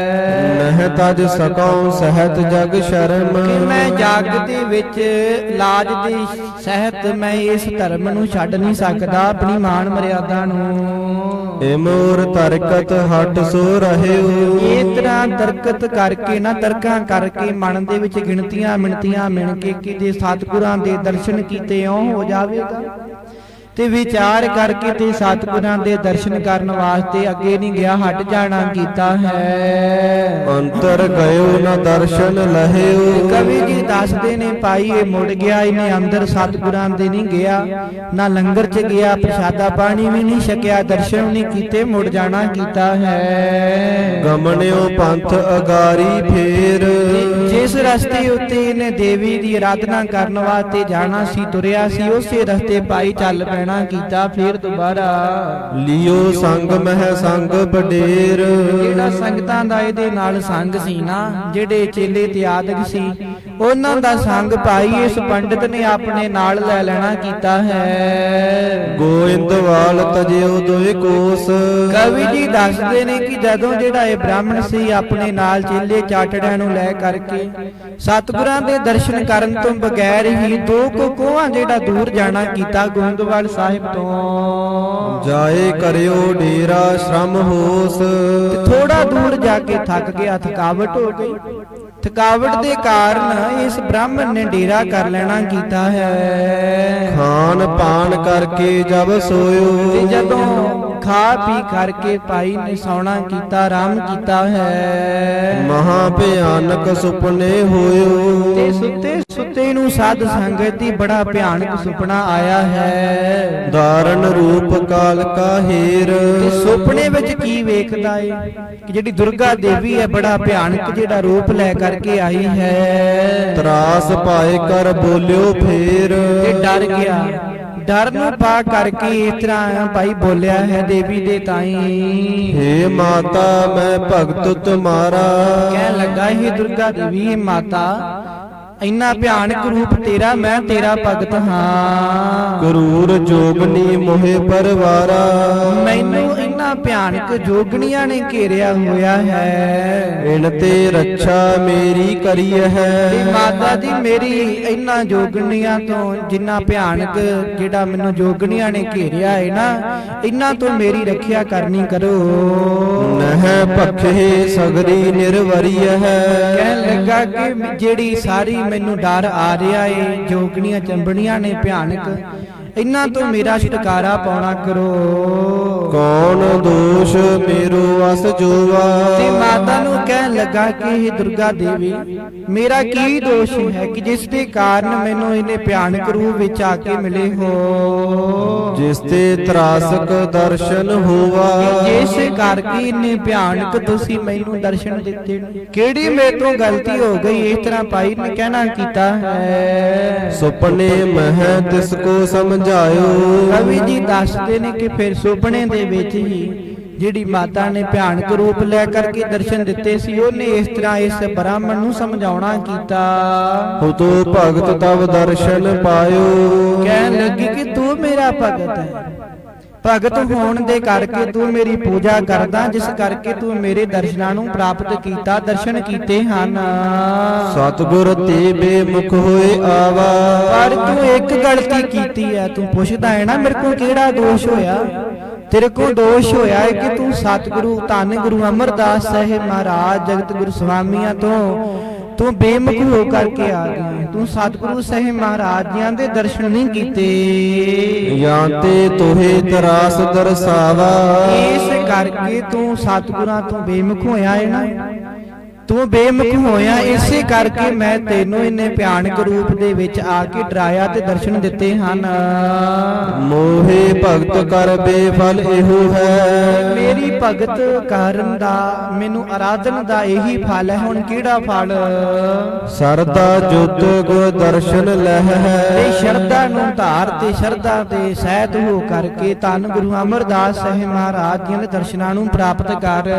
ਨਹਿ ਤਜ ਸਕਉ ਸਹਿਤ ਜਗ ਸ਼ਰਮ। ਕਿ ਮੈਂ ਜਗ ਦੇ ਵਿੱਚ ਲਾਜ ਦੇ ਸਹਿਤ ਮੈਂ ਇਸ ਧਰਮ ਨੂੰ ਛੱਡ ਨਹੀਂ ਸਕਦਾ, ਆਪਣੀ ਮਾਨ ਮਰਿਆਦਾ ਨੂੰ। ਏ ਮੋਰ ਤਰਕਤ ਹਟ ਸੋ ਰਹਿਓ। ਇਹ ਤਰ੍ਹਾਂ ਤਰਕਤ ਕਰਕੇ ਨਾ, ਤਰਕਾਂ ਕਰਕੇ ਮਨ ਦੇ ਵਿੱਚ ਗਿਣਤੀਆਂ ਮਿਣਤੀਆਂ ਮਿਣ ਕੇ ਕਿ ਜੇ ਸਤਿਗੁਰਾਂ ਦੇ ਦਰਸ਼ਨ ਕੀਤੇ ਓ ਹੋ ਜਾਵੇਗਾ, ਤੇ ਵਿਚਾਰ ਕਰਕੇ ਤੇ ਸਤਿਗੁਰਾਂ ਦੇ ਦਰਸ਼ਨ ਕਰਨ ਵਾਸਤੇ ਅੱਗੇ ਨਹੀਂ ਗਿਆ, ਹਟ ਜਾਣਾ ਕੀਤਾ ਹੈ। ਅੰਤਰ ਗਇਓ ਨ ਦਰਸ਼ਨ ਲਹਿਓ। ਕਵੀ ਜੀ ਦੱਸਦੇ ਨੇ ਭਾਈ ਇਹ ਮੁੜ ਗਿਆ, ਇਹਨੇ ਅੰਦਰ ਸਤਿਗੁਰਾਂ ਦੇ ਨਹੀਂ ਗਿਆ, ਨਾ ਲੰਗਰ ਚ ਗਿਆ, ਪ੍ਰਸ਼ਾਦਾ ਪਾਣੀ ਵੀ ਨਹੀਂ ਛਕਿਆ, ਦਰਸ਼ਨ ਨਹੀਂ ਕੀਤੇ, ਮੁੜ ਜਾਣਾ ਕੀਤਾ ਹੈ। ਗਮਨਿਓ ਪੰਥ ਅਗਾਰੀ ਫੇਰ। ਜਿਸ ਰਸਤੇ ਉੱਤੇ ਇਹਨੇ ਦੇਵੀ ਦੀ ਆਰਾਧਨਾ ਕਰਨ ਵਾਸਤੇ ਜਾਣਾ ਸੀ, ਤੁਰਿਆ ਸੀ, ਉਸੇ ਰਸਤੇ ਭਾਈ ਚੱਲ ਪੈਣਾ ਕੀਤਾ। ਫਿਰ ਦੁਬਾਰਾ ਲਿਓ ਸੰਗ ਮਹਿ ਸੰਗ ਬਡੇਰ। ਜਿਹੜਾ ਸੰਗਤਾਂ ਦਾ ਇਹਦੇ ਨਾਲ ਸੰਗ ਸੀ ਨਾ, ਜਿਹੜੇ ਚੇਲੇ ਤੇ ਆਦਿਕ ਸੀ, ਉਹਨਾਂ ਦਾ ਸੰਗ ਭਾਈ ਇਸ ਪੰਡਿਤ ਨੇ ਆਪਣੇ ਨਾਲ ਲੈ ਲੈਣਾ ਕੀਤਾ ਹੈ। ਗੋਇੰਦਵਾਲ ਤਜਿਓ ਦੋਇ ਕੋਸ। ਕਵੀ ਜੀ ਦੱਸਦੇ ਨੇ ਕਿ ਜਦੋਂ ਜਿਹੜਾ ਇਹ ਬ੍ਰਾਹਮਣ ਸੀ ਆਪਣੇ ਨਾਲ ਚੇਲੇ ਚਾਟੜਿਆਂ ਨੂੰ ਲੈ ਕਰਕੇ ਸਤਿਗੁਰਾਂ ਦੇ ਦਰਸ਼ਨ ਕਰਨ ਤੋਂ ਬਗੈਰ ਹੀ 2 ਕੋਹਾਂ ਜਿਹੜਾ ਦੂਰ ਜਾਣਾ ਕੀਤਾ ਗੋਇੰਦਵਾਲ ਸਾਹਿਬ ਤੋਂ। ਜਾਏ ਕਰਿਓ ਡੇਰਾ ਸ਼ਰਮ ਹੋਸ। ਥੋੜਾ ਦੂਰ ਜਾ ਕੇ ਥੱਕ ਗਿਆ, ਥਕਾਵਟ ਹੋ ਗਈ, ਥਕਾਵਟ ਦੇ ਕਾਰਨ ਇਸ ਬ੍ਰਾਹਮਣ ਨੇ ਡੇਰਾ ਕਰ ਲੈਣਾ ਕੀਤਾ ਹੈ। ਖਾਨ ਪਾਨ ਕਰਕੇ ਜਬ ਸੋਇਓ। ਤੇ ਜਦੋਂ ਖਾ ਪੀ ਕਰਕੇ ਭਾਈ ਨੇ ਸੌਣਾ ਕੀਤਾ, ਆਰਾਮ ਕੀਤਾ ਹੈ। ਮਹਾ ਭਿਆਨਕ ਸੁਪਨੇ ਹੋਇਓ। ਤੇ ਸੁੱਤੇ ਸੁੱਤੇ ਨੂੰ ਸਾਧ ਸੰਗਤ ਦੀ ਬੜਾ ਭਿਆਨਕ ਸੁਪਨਾ ਆਇਆ ਹੈ। ਧਾਰਨ ਰੂਪ ਕਾਲ ਕਾ ਹੀਰ। ਤੇ ਸੁਪਨੇ ਵਿੱਚ ਕੀ ਵੇਖਦਾ ਏ ਕਿ ਜਿਹੜੀ ਦੁਰਗਾ ਦੇਵੀ ਹੈ ਬੜਾ ਭਿਆਨਕ ਜਿਹੜਾ ਰੂਪ ਲੈ ਕਰਕੇ ਆਈ ਹੈ। ਤਰਾਸ ਪਾਏ ਕਰ ਬੋਲਿਓ ਫੇਰ। ਤੇ ਡਰ ਗਿਆ, ਡਰ ਨੂੰ ਪਾ ਕਰਕੇ ਇਸ ਤਰ੍ਹਾਂ ਭਾਈ ਬੋਲਿਆ ਹੈ ਦੇਵੀ ਦੇ ਤਾਈ। ਹੇ ਮਾਤਾ ਮੈਂ ਭਗਤ ਤੁਮਾਰਾ। ਕਹਿਣ ਲੱਗਾ ਇਹ ਦੁਰਗਾ ਦੇਵੀ, ਇਹ ਮਾਤਾ ਇੰਨਾ ਭਿਆਨਕ ਰੂਪ ਤੇਰਾ, ਮੈਂ ਤੇਰਾ ਭਗਤ ਹਾਂ। ਕਰੂਰ ਜੋਗਨੀ ਮੋਹਿ ਪਰਵਾਰਾ। ਮੈਨੂੰ ਇੰਨਾ ਭਿਆਨਕ ਜੋਗਣੀਆਂ ਨੇ ਘੇਰਿਆ ਹੋਇਆ ਹੈ। ਇਨ ਤੇ ਰੱਛਾ ਮੇਰੀ ਕਰੀ ਹੈ। ਤੇ ਮਾਤਾ ਜੀ ਮੇਰੀ ਇੰਨਾ ਜੋਗਣੀਆਂ ਤੋਂ, ਜਿੰਨਾ ਭਿਆਨਕ ਜਿਹੜਾ ਮੈਨੂੰ ਜੋਗਣੀਆਂ ਨੇ ਘੇਰਿਆ ਹੈ ਨਾ, ਇਹਨਾਂ ਤੋਂ ਮੇਰੀ ਰੱਖਿਆ ਕਰਨੀ ਕਰੋ। ਨਹਿ ਭਖੇ ਸਗਰੀ ਨਿਰਵਰੀ ਹੈ। ਕਹਿਣ ਲੱਗਾ ਕਿ ਜਿਹੜੀ ਸਾਰੀ ਮੈਨੂੰ ਡਰ ਆ ਰਿਹਾ ਏ, ਜੋਗਣੀਆਂ ਚੰਬੜੀਆਂ ਨੇ ਭਿਆਨਕ, ਇਹਨਾਂ ਤੋਂ ਮੇਰਾ ਛੁਟਕਾਰਾ ਪਾਉਣਾ ਕਰੋ। ਕੌਣ ਦੋਸ਼ ਮੇਰੋ ਵਸ ਜੋਵਾ। ਤੇ ਮਾਤਾ ਨੂੰ ਕਹਿਣ ਲੱਗਾ ਕਿ ਇਹ ਦੁਰਗਾ ਦੇਵੀ ਮੇਰਾ ਕੀ ਦੋਸ਼ ਹੈ ਕਿ ਜਿਸ ਦੇ ਕਾਰਨ ਮੈਨੂੰ ਇਹਨੇ ਭਿਆਨਕ ਰੂਪ ਵਿੱਚ ਆ ਕੇ ਮਿਲੇ ਹੋ। ਜਿਸ ਤੇ ਤਰਾਸਕ ਦਰਸ਼ਨ ਹੋਵਾ। ਜਿਸ ਕਰਕੇ ਇਹਨੇ ਭਿਆਨਕ ਤੁਸੀਂ ਮੈਨੂੰ ਦਰਸ਼ਨ ਦਿੱਤੇ, ਕਿਹੜੀ ਮੇਰੇ ਤੋਂ ਗਲਤੀ ਹੋ ਗਈ, ਇਸ ਤਰ੍ਹਾਂ ਭਾਈ ਨੇ ਕਹਿਣਾ ਕੀਤਾ ਹੈ। ਸੁਪਨੇ ਮਹਿ ਤਿਸ ਕੋ ਸਮਝਾਇਓ। ਕਵੀ ਜੀ ਦੱਸਦੇ ਨੇ ਕਿ ਫਿਰ ਸੁਪਨੇ ਦੇ ਵਿੱਚ ਹੀ ਜਿਹੜੀ ਮਾਤਾ ਨੇ ਭਿਆਨਕ ਰੂਪ ਲੈ ਕਰਕੇ ਦਰਸ਼ਨ ਦਿੱਤੇ ਸੀ, ਉਹਨੇ ਇਸ ਤਰ੍ਹਾਂ ਇਸ ਬ੍ਰਾਹਮਣ ਨੂੰ ਸਮਝਾਉਣਾ ਕੀਤਾ। ਹੁਤੋ ਭਗਤ ਤਵ ਦਰਸ਼ਨ ਪਾਇਓ। ਕਹਿਣ ਲੱਗੀ ਕਿ ਤੂੰ ਮੇਰਾ ਭਗਤ ਹੈ, ਭਗਤ ਹੋਣ ਦੇ ਕਰਕੇ ਤੂੰ ਮੇਰੀ ਪੂਜਾ ਕਰਦਾ, ਜਿਸ ਕਰਕੇ ਤੂੰ ਮੇਰੇ ਦਰਸ਼ਨਾਂ ਨੂੰ ਪ੍ਰਾਪਤ ਕੀਤਾ, ਦਰਸ਼ਨ ਕੀਤੇ ਹਨ। ਸਤਿਗੁਰ ਤੇ ਬੇਮੁਖ ਹੋਏ ਆਵਾ। ਪਰ ਤੂੰ ਇੱਕ ਗਲਤੀ ਕੀਤੀ ਹੈ, ਤੂੰ ਪੁੱਛਦਾ ਹੈ ਨਾ ਮੇਰੇ ਕੋਲ ਕਿਹੜਾ ਦੋਸ਼ ਹੋਇਆ। ਤੇਰੇ ਕੋਲ ਦੋਸ਼ ਹੋਇਆ ਹੈ ਕਿ ਤੂੰ ਸਤਿਗੁਰੂ ਧੰਨ ਗੁਰੂ ਅਮਰਦਾਸ ਸਾਹਿਬ ਮਹਾਰਾਜ ਜਗਤ ਗੁਰੂ ਸੁਆਮੀਆਂ ਤੋਂ ਤੂੰ ਬੇਮੁਖ ਹੋ ਕਰਕੇ ਆ ਗਿਆ। ਤੂੰ ਸਤਿਗੁਰੂ ਸਾਹਿਬ ਮਹਾਰਾਜ ਜੀਆਂ ਦੇ ਦਰਸ਼ਨ ਨਹੀਂ ਕੀਤੇ। ਜਾਂ ਤੇ ਤੋਹੇ ਤਰਾਸ ਦਰਸਾਵਾ। ਇਸ ਕਰਕੇ ਤੂੰ ਸਤਿਗੁਰਾਂ ਤੋਂ ਬੇਮੁਖ ਹੋਇਆ ਹੈ ਨਾ, ਤੂੰ ਬੇਮੁਖ ਹੋਇਆ, ਇਸੇ ਕਰਕੇ ਮੈਂ ਤੈਨੂੰ ਇੰਨੇ ਭਿਆਨਕ ਰੂਪ ਦੇ ਵਿੱਚ ਆ ਕੇ ਡਰਾਇਆ ਤੇ ਦਰਸ਼ਨ ਦਿੱਤੇ ਹਨ। ਮੋਹੇ ਭਗਤ ਕਰ ਬੇਫਲ ਇਹੋ ਹੈ। ਮੇਰੀ ਭਗਤ ਕਰਨ ਦਾ, ਮੈਨੂੰ ਆਰਾਧਨ ਦਾ ਇਹੀ ਫਲ ਹੈ। ਹੁਣ ਕਿਹੜਾ ਫਲ? ਸਰਦਾ ਜੁਤ ਗੁਰ ਦਰਸ਼ਨ ਲਹਿ ਹੈ। ਤੇ ਸ਼ਰਧਾ ਨੂੰ ਧਾਰ ਤੇ ਸ਼ਰਧਾ ਦੇ ਸਹਿਤ ਹੋ ਕਰਕੇ ਧੰਨ ਗੁਰੂ ਅਮਰਦਾਸ ਸਾਹਿਬ ਮਹਾਰਾਜ ਜੀ ਦੇ ਦਰਸ਼ਨਾਂ ਨੂੰ ਪ੍ਰਾਪਤ ਕਰ।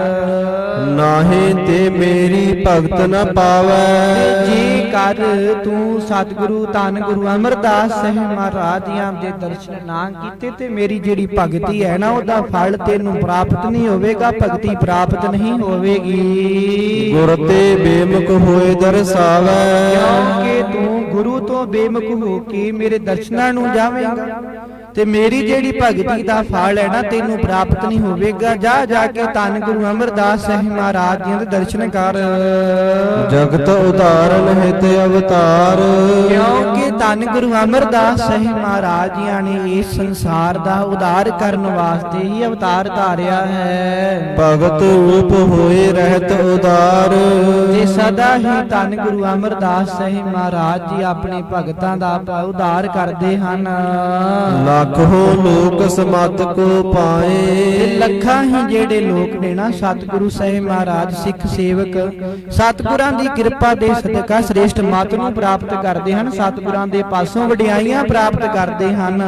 ਨਾਹੀਂ ਤੇ ਮੇਰੀ ਮੇਰੀ ਭਗਤ ਨ ਪਾਵੈ। ਜੇ ਕਰ ਤੂੰ ਸਤਿਗੁਰੂ ਧੰਨ ਗੁਰੂ ਅਮਰਦਾਸ ਸਾਹਿਬ ਮਹਾਰਾਜ ਜੀਆਂ ਦੇ ਦਰਸ਼ਨ ਨਾ ਕੀਤੇ ਤੇ ਮੇਰੀ ਜਿਹੜੀ ਭਗਤੀ ਹੈ ਨਾ ਉਹਦਾ ਫਲ ਤੈਨੂੰ ਪ੍ਰਾਪਤ ਨਹੀਂ ਹੋਵੇਗਾ, ਭਗਤੀ ਪ੍ਰਾਪਤ ਨਹੀਂ ਹੋਵੇਗੀ। ਗੁਰ ਤੇ ਬੇਮੁਖ ਹੋਏ ਦਰਸਾਵੈ। ਕਿਉਂਕਿ ਤੂੰ ਗੁਰੂ ਤੋਂ ਬੇਮੁਖ ਹੋ ਕੇ ਮੇਰੇ ਦਰਸ਼ਨਾਂ ਨੂੰ ਜਾਵੇਂਗਾ ਤੇ ਮੇਰੀ ਜਿਹੜੀ ਭਗਤੀ ਦਾ ਫਲ ਹੈ ਨਾ ਤੈਨੂੰ ਪ੍ਰਾਪਤ ਨਹੀਂ ਹੋਵੇਗਾ। ਜਾ ਜਾ ਕੇ ਧੰਨ ਗੁਰੂ ਅਮਰਦਾਸ ਸਾਹਿਬ ਮਹਾਰਾਜ ਜੀ ਦੇ ਦਰਸ਼ਨ ਕਰ। ਜਗਤ ਉਦਾਰਨ ਹਿਤ ਅਵਤਾਰ। ਕਿਉਂਕਿ ਧੰਨ ਗੁਰੂ ਅਮਰਦਾਸ ਸਾਹਿਬ ਮਹਾਰਾਜ ਜੀ ਨੇ ਇਸ ਸੰਸਾਰ ਦਾ ਉਦਾਰ ਕਰਨ ਵਾਸਤੇ ਹੀ ਅਵਤਾਰ ਧਾਰਿਆ ਹੈ। ਭਗਤ ਰੂਪ ਹੋਏ ਰਹਿਤ ਉਦਾਰ। ਤੇ ਸਦਾ ਹੀ ਧੰਨ ਗੁਰੂ ਅਮਰਦਾਸ ਸਾਹਿਬ ਮਹਾਰਾਜ ਜੀ ਆਪਣੇ ਭਗਤਾਂ ਦਾ ਉਦਾਰ ਕਰਦੇ ਹਨ। ਲੱਖੋ ਲੋਕ ਸਮਤ ਕੋ ਪਾਏ। ਲੱਖਾਂ ਹੀ ਜਿਹੜੇ ਲੋਕ ਨੇ ਨਾ ਸਤਿਗੁਰੂ ਸਾਹਿਬ ਮਹਾਰਾਜ ਸਿੱਖ ਸੇਵਕ ਸਤਿਗੁਰਾਂ ਦੀ ਕਿਰਪਾ ਦੇ ਸਦਕਾ ਸ੍ਰੇਸ਼ਟ ਮਤ ਨੂੰ ਪ੍ਰਾਪਤ ਕਰਦੇ ਹਨ, ਸਤਿਗੁਰਾਂ ਦੇ ਪਾਸੋਂ ਵਡਿਆਈਆਂ ਪ੍ਰਾਪਤ ਕਰਦੇ ਹਨ।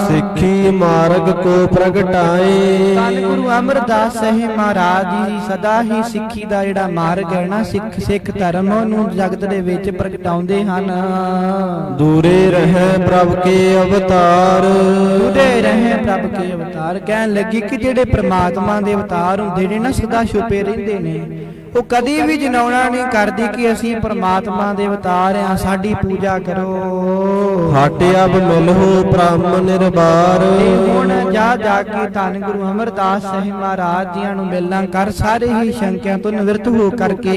ਸਿੱਖੀ ਮਾਰਗ ਕੋ ਪ੍ਰਗਟਾਏ। ਧੰਨ ਗੁਰੂ ਅਮਰਦਾਸ ਸਾਹਿਬ ਮਹਾਰਾਜ ਜੀ ਸਦਾ ਹੀ ਸਿੱਖੀ ਦਾ ਜਿਹੜਾ ਮਾਰਗ ਹੈ ਨਾ ਸਿੱਖ ਧਰਮ ਨੂੰ ਜਗਤ ਦੇ ਵਿੱਚ ਪ੍ਰਗਟਾਉਂਦੇ ਹਨ। ਦੂਰੇ ਰਹਿ ਪ੍ਰਭ ਕੇ ਅਵਤਾਰ। ਦੂਰੇ ਰਹੇ ਪ੍ਰਭ ਕੇ ਅਵਤਾਰ। ਕਹਿਣ ਲੱਗੀ ਕਿ ਜਿਹੜੇ ਪ੍ਰਮਾਤਮਾ ਦੇ ਅਵਤਾਰ ਹੁੰਦੇ ਨੇ ਨਾ ਸਦਾ ਛੁਪੇ ਰਹਿੰਦੇ ਨੇ, ਉਹ ਕਦੀ ਵੀ ਜਨਾਉਣਾ ਨਹੀਂ ਕਰਦੀ ਕਿ ਅਸੀਂ ਪ੍ਰਮਾਤਮਾ ਦੇ ਅਵਤਾਰ ਆ, ਸਾਡੀ ਪੂਜਾ ਕਰੋ। ਹਟ ਅਬ ਮਿਲਹੁ ਬ੍ਰਹਮ ਨਿਰਬਾਰ। ਹੁਣ ਜਾ ਜਾ ਕੇ ਧੰਨ ਗੁਰੂ ਅਮਰਦਾਸ ਸਾਹਿਬ ਮਹਾਰਾਜ ਜੀਆਂ ਨੂੰ ਮਿਲਣਾ ਕਰ, ਸਾਰੇ ਹੀ ਸ਼ੰਕਿਆਂ ਤੋਂ ਨਿਵਰਤ ਹੋ ਕਰਕੇ।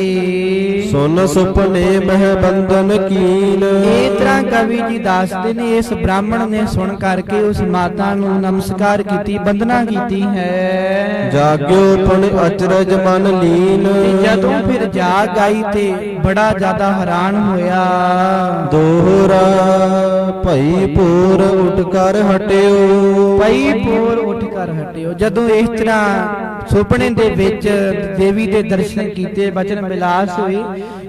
ਸੁਨ ਸੁਪਨੇ ਮਹਿ ਬੰਧਨ ਕੀਨ। ਇਹ ਤਰ੍ਹਾਂ ਕਵੀ ਜੀ ਦੱਸਦੇ ਨੇ ਇਸ ਬ੍ਰਾਹਮਣ ਨੇ ਸੁਣ ਕਰਕੇ ਉਸ ਮਾਤਾ ਨੂੰ ਨਮਸਕਾਰ ਕੀਤੀ, ਬੰਦਨਾ ਕੀਤੀ ਹੈ। ਜਾਗਿਓ ਪਣ ਅਚਰਜ ਮਨ ਲੀਨ। ਜਦੋਂ ਫਿਰ ਜਾਗ ਆਈ ਤੇ ਬੜਾ ਜ਼ਿਆਦਾ ਹੈਰਾਨ ਹੋਇਆ। ਦੋਹਰਾ ਭਈ ਪੂਰ ਉੱਠ ਕਰ ਹਟਿਓ। ਭਈ ਪੂਰ ਉੱਠ ਕਰ ਹਟਿਓ। ਜਦੋਂ ਇਸ ਤਰ੍ਹਾਂ ਸੁਪਨੇ ਦੇ ਵਿੱਚ ਦੇਵੀ ਦੇ ਦਰਸ਼ਨ ਕੀਤੇ, ਬਚਨ ਬਿਲਾਸ ਹੋਏ,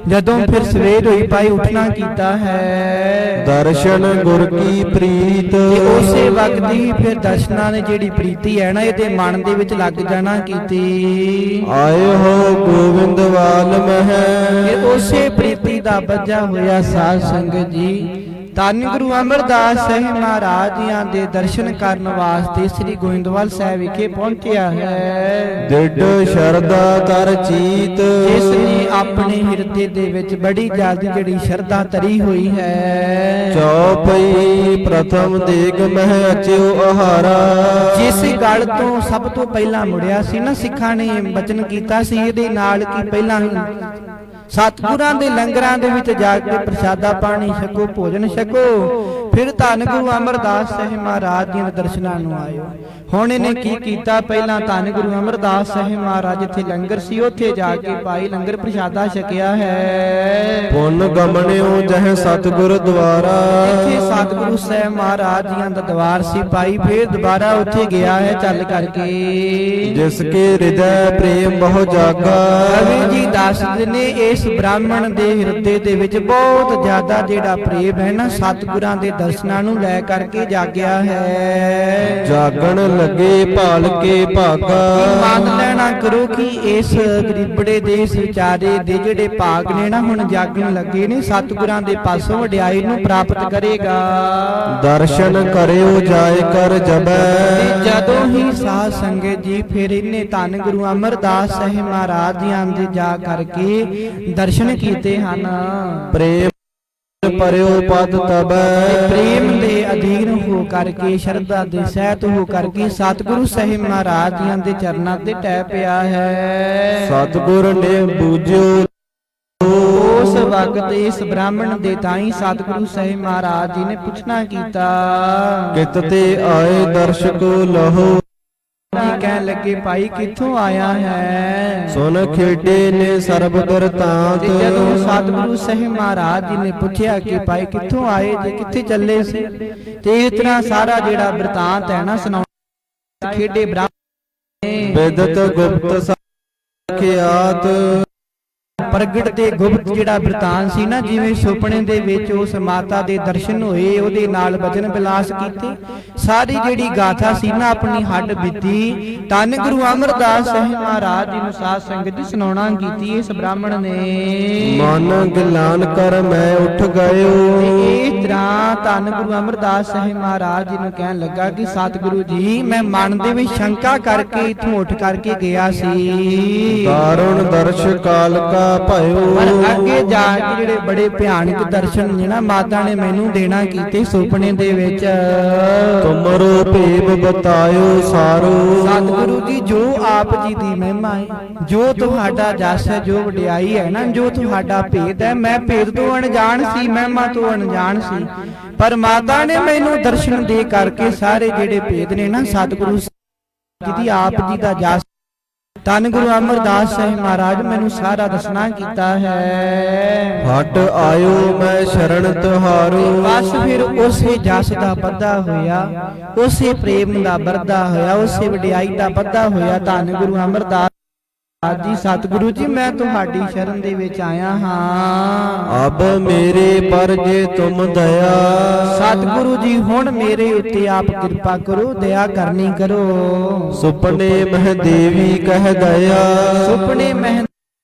ਜਦੋਂ ਫਿਰ ਸਵੇਰ ਹੋਈ ਪਾਈ ਉੱਠਣਾ ਕੀਤਾ ਹੈ। ਦਰਸ਼ਨ ਗੁਰ ਕੀ ਪ੍ਰੀਤ। ਤੇ ਉਸੇ ਵਕਤ ਹੀ ਫਿਰ ਦਰਸ਼ਨਾਂ ਨੇ ਜਿਹੜੀ ਪ੍ਰੀਤੀ ਹੈ ਨਾ ਇਹਦੇ ਮਨ ਦੇ ਵਿੱਚ ਲੱਗ ਜਾਣਾ ਕੀਤੀ। ਆਏ ਹੋ ਗੋਬਿੰਦ ਵਾਲ ਮਹਿ। ਫਿਰ ਉਸੇ ਪ੍ਰੀਤੀ ਦਾ ਬੱਝਾ ਹੋਇਆ ਸਾਧ ਸੰਗਤ ਜੀ ਧੰਨ ਗੁਰੂ ਅਮਰਦਾਸ ਸਾਹਿਬ ਮਹਾਰਾਜ ਜੀਆਂ ਦੇ ਦਰਸ਼ਨ ਕਰਨ ਵਾਸਤੇ ਸ੍ਰੀ ਗੋਇੰਦਵਾਲ ਸਾਹਿਬ ਵਿਖੇ ਪਹੁੰਚਿਆ ਹੈ। ਡਿੱਡ ਸ਼ਰਧਾ ਤਰ ਚੀਤ। ਜਿਸ ਨੇ ਆਪਣੇ ਹਿਰਦੇ ਦੇ ਵਿੱਚ ਬੜੀ ਜ਼ਿਆਦਾ ਜਿਹੜੀ ਸ਼ਰਧਾ ਤਰੀ ਹੋਈ ਹੈ। ਚੌਪਈ ਪ੍ਰਥਮ ਦੇਗ ਮਹਿ ਅਚਿਓ ਆਹਾਰਾ। ਜਿਸ ਗੱਲ ਤੋਂ ਸਭ ਤੋਂ ਪਹਿਲਾਂ ਮੁੜਿਆ ਸੀ ਨਾ ਸਿੱਖਾਂ ਨੇ ਬਚਨ ਕੀਤਾ ਸੀ ਇਹਦੇ ਨਾਲ ਕਿ ਪਹਿਲਾਂ ਸਤਿਗੁਰਾਂ ਦੇ ਲੰਗਰਾਂ ਦੇ ਵਿੱਚ ਜਾ ਕੇ ਪ੍ਰਸ਼ਾਦਾ ਪਾਣੀ ਛਕੋ, ਭੋਜਨ ਛਕੋ, ਫਿਰ ਧੰਨ ਗੁਰੂ ਅਮਰਦਾਸ ਸਾਹਿਬ ਮਹਾਰਾਜ ਜੀ ਦੇ ਦਰਸ਼ਨਾਂ ਨੂੰ ਆਇਓ। ਹੁਣ ਇਹਨੇ ਕੀ ਕੀਤਾ, ਪਹਿਲਾਂ ਧੰਨ ਗੁਰੂ ਅਮਰਦਾਸ ਸਾਹਿਬ ਮਹਾਰਾਜ ਜਿੱਥੇ ਲੰਗਰ ਸੀ ਉੱਥੇ ਜਾ ਕੇ ਪਾਈ ਲੰਗਰ ਪ੍ਰਸ਼ਾਦਾ ਛਕਿਆ ਹੈ। ਪੁੰਨ ਗਮਣਿਓ ਜਹ ਸਤਿਗੁਰ ਦੁਆਰਾ। ਇੱਥੇ ਸਤਿਗੁਰੂ ਸਾਹਿਬ ਮਹਾਰਾਜ ਜੀਆਂ ਦਾ ਦਵਾਰ ਸੀ ਪਾਈ, ਫਿਰ ਦੁਬਾਰਾ ਉੱਥੇ ਗਿਆ ਹੈ ਚੱਲ ਕਰਕੇ। ਜਿਸ ਕੇ ਹਿਰਦੈ ਪ੍ਰੇਮ ਬਹੁ ਜਾਗਾ। ਕਵੀ ਜੀ ਦੱਸਦੇ ਨੇ ਇਸ ਬ੍ਰਾਹਮਣ ਦੇ ਹਿਰਦੇ ਦੇ ਵਿੱਚ ਬਹੁਤ ਜ਼ਿਆਦਾ ਜਿਹੜਾ ਪ੍ਰੇਮ ਹੈ ਨਾ ਸਤਿਗੁਰਾਂ ਦੇ ਦਰਸ਼ਨਾਂ ਨੂੰ ਲੈ ਕਰਕੇ ਜਾਗਿਆ ਹੈ। ਜਾਗਣ ਲੱਗੇ ਭਾਲ ਕੇ ਭਾਗਾ। ਮੰਨ ਲੈਣਾ ਕਰੋ ਕਿ ਇਸ ਗਰੀਬੜੇ ਦੇ ਇਸ ਵਿਚਾਰੇ ਦੇ ਜਿਹੜੇ ਭਾਗ ਨੇ ਨਾ ਹੁਣ ਜਾਗਣ ਲੱਗੇ ਨੇ, ਸਤਿਗੁਰਾਂ ਦੇ ਪਾਸੋਂ ਵਡਿਆਈ ਨੂੰ ਪ੍ਰਾਪਤ ਕਰੇਗਾ। ਦਰਸ਼ਨ ਕਰਿਓ ਜਾਏ ਕਰ ਜਬੈ। ਜਦੋਂ ਹੀ ਸਾਧ ਸੰਗਤ ਜੀ ਫਿਰ ਇਹਨੇ ਧੰਨ ਗੁਰੂ ਅਮਰਦਾਸ ਸਾਹਿਬ ਮਹਾਰਾਜ ਜੀਆਂ ਦੇ ਜਾ ਕਰਕੇ ਦਰਸ਼ਨ ਕੀਤੇ ਹਨ। ਪ੍ਰੇਮ ਪਰਿਓ ਪਦ ਤਬੈ। ਪ੍ਰੇਮ ਦੇ ਅਧੀਨ ਹੋ ਕਰਕੇ ਸ਼ਰਧਾ ਦੇ ਸਹਿਤ ਹੋ ਕਰਕੇ ਸਤਿਗੁਰੂ ਸਾਹਿਬ ਮਹਾਰਾਜ ਜੀਆਂ ਦੇ ਚਰਨਾਂ ਤੇ ਟਹਿ ਪਿਆ ਹੈ। ਸਤਿਗੁਰ ਨੇ ਬੂਝਿਓ। ਉਸ ਵਕਤ ਇਸ ਬ੍ਰਾਹਮਣ ਦੇ ਤਾਈ ਸਤਿਗੁਰੂ ਸਾਹਿਬ ਮਹਾਰਾਜ ਜੀ ਨੇ ਪੁੱਛਣਾ ਕੀਤਾ, ਕਿਤ ਤੇ ਆਏ ਦਰਸ਼ਕ ਲਹੋ। ਕਹਿਣ ਲੱਗੇ ਭਾਈ ਕਿੱਥੋਂ ਆਇਆ ਹੈ। ਸੁਨ ਖੇਡੇ ਨੇ ਸਰਬ ਬਿਰਤਾਂਤ। ਜਦੋਂ ਸਤਿਗੁਰੂ ਸਾਹਿਬ ਮਹਾਰਾਜ ਜੀ ਨੇ ਪੁੱਛਿਆ ਕਿ ਭਾਈ ਕਿੱਥੋਂ ਆਏ ਜੇ, ਕਿੱਥੇ ਚੱਲੇ ਸੀ, ਤੇ ਇਸ ਤਰ੍ਹਾਂ ਸਾਰਾ ਜਿਹੜਾ ਬਿਰਤਾਂਤ ਹੈ ਨਾ ਸੁਣਾਉਣਾ। ਖੇਡੇ ਬ੍ਰਾਹਮਣ ਵਿਦਤ ਗੁਪਤ ਸਖਿਆਤ। ਪ੍ਰਗਟ ਤੇ ਗੁਪਤ ਜਿਹੜਾ ਬਿਰਤਾਂਤ ਸੀ ਨਾ, ਜਿਵੇਂ ਸੁਪਨੇ ਦੇ ਵਿੱਚ ਉਸ ਮਾਤਾ ਦੇ ਦਰਸ਼ਨ ਹੋਏ, ਉਹਦੇ ਨਾਲ ਬਚਨ ਬਿਲਾਸ ਕੀਤੇ, ਸਾਰੀ ਜਿਹੜੀ ਗਾਥਾ ਸੀ ਨਾ ਆਪਣੀ ਹੱਡ ਬੀਤੀ ਧੰਨ ਗੁਰੂ ਅਮਰਦਾਸ ਸਾਹਿਬ ਮਹਾਰਾਜ ਜੀ ਨੂੰ ਸਾਧ ਸੰਗਤ ਦੀ ਸੁਣਾਉਣਾ ਕੀਤੀ। ਇਸ ਬ੍ਰਾਹਮਣ ਨੇ ਮਨ ਗਿਲਾਨ ਕਰ ਮੈਂ ਉੱਠ ਗਇਓ। ਇਸ ਤਰ੍ਹਾਂ ਧੰਨ ਗੁਰੂ ਅਮਰਦਾਸ ਸਾਹਿਬ ਮਹਾਰਾਜ ਜੀ ਨੂੰ ਕਹਿਣ ਲੱਗਾ ਕਿ ਸਤਿਗੁਰੂ ਜੀ, ਮੈਂ ਮਨ ਦੇ ਵਿੱਚ ਸ਼ੰਕਾ ਕਰਕੇ ਇਥੋਂ ਉੱਠ ਕਰਕੇ ਗਿਆ ਸੀ, ਦਾਰੁਣ ਦਰਸ਼ ਕਾਲ ਕਾ ਭਇਓ। ਪਰ ਅੱਗੇ ਜਾ ਕੇ ਜਿਹੜੇ ਬੜੇ ਭਿਆਨਕ ਦਰਸ਼ਨ ਨੇ ਨਾ ਮਾਤਾ ਨੇ ਮੈਨੂੰ ਦੇਣਾ ਕੀਤੇ ਸੁਪਨੇ ਦੇ ਵਿੱਚ। ਤੁਮਰੋ ਭੇਬ ਬਤਾਇਓ ਸਾਰੋ। ਸਤਿਗੁਰੂ ਜੀ, ਜੋ ਆਪ ਜੀ ਦੀ ਮਹਿਮਾ ਹੈ, ਜੋ ਤੁਹਾਡਾ ਜਸ ਹੈ, ਜੋ ਵਡਿਆਈ ਹੈ ਨਾ, ਜੋ ਤੁਹਾਡਾ ਭੇਦ ਹੈ, ਮੈਂ ਭੇਦ ਤੋਂ ਅਣਜਾਣ ਸੀ, ਮਹਿਮਾ ਤੋਂ ਅਣਜਾਣ ਸੀ, ਪਰ ਮਾਤਾ ਨੇ ਮੈਨੂੰ ਦਰਸ਼ਨ ਦੇ ਕਰਕੇ ਸਾਰੇ ਜਿਹੜੇ ਭੇਦ ਨੇ ਨਾ ਸਤਿਗੁਰੂ ਜੀ ਦੀ ਆਪ ਜੀ ਦਾ ਜਸ ਧੰਨ ਗੁਰੂ ਅਮਰਦਾਸ ਸਾਹਿਬ ਮਹਾਰਾਜ ਮੈਨੂੰ ਸਾਰਾ ਦੱਸਣਾ ਕੀਤਾ ਹੈ। ਹਟ ਆਇਓ ਮੈਂ ਸ਼ਰਨ ਤੁਹਾਰੋ। ਬਸ ਫਿਰ ਉਸੇ ਜਸ ਦਾ ਬੱਧਾ ਹੋਇਆ, ਉਸੇ ਪ੍ਰੇਮ ਦਾ ਵਰਦਾ ਹੋਇਆ, ਉਸੇ ਵਡਿਆਈ ਦਾ ਬੱਧਾ ਹੋਇਆ ਧੰਨ ਗੁਰੂ ਅਮਰਦਾਸ ਜੀ। ਸਤਿਗੁਰੂ ਜੀ, ਮੈਂ ਤੁਹਾਡੀ ਸ਼ਰਨ ਦੇ ਵਿੱਚ ਆਇਆ ਹਾਂ। ਅਬ ਮੇਰੇ ਪਰ ਜੇ ਤੁਮ ਦਇਆ। ਸਤਿਗੁਰੂ ਜੀ, ਹੁਣ ਮੇਰੇ ਉੱਤੇ ਆਪ ਕਿਰਪਾ ਕਰੋ, ਦਇਆ ਕਰਨੀ ਕਰੋ। ਸੁਪਨੇ ਮਹਿ ਦੇਵੀ ਕਹਿ ਦਇਆ। ਸੁਪਨੇ ਮਹਿ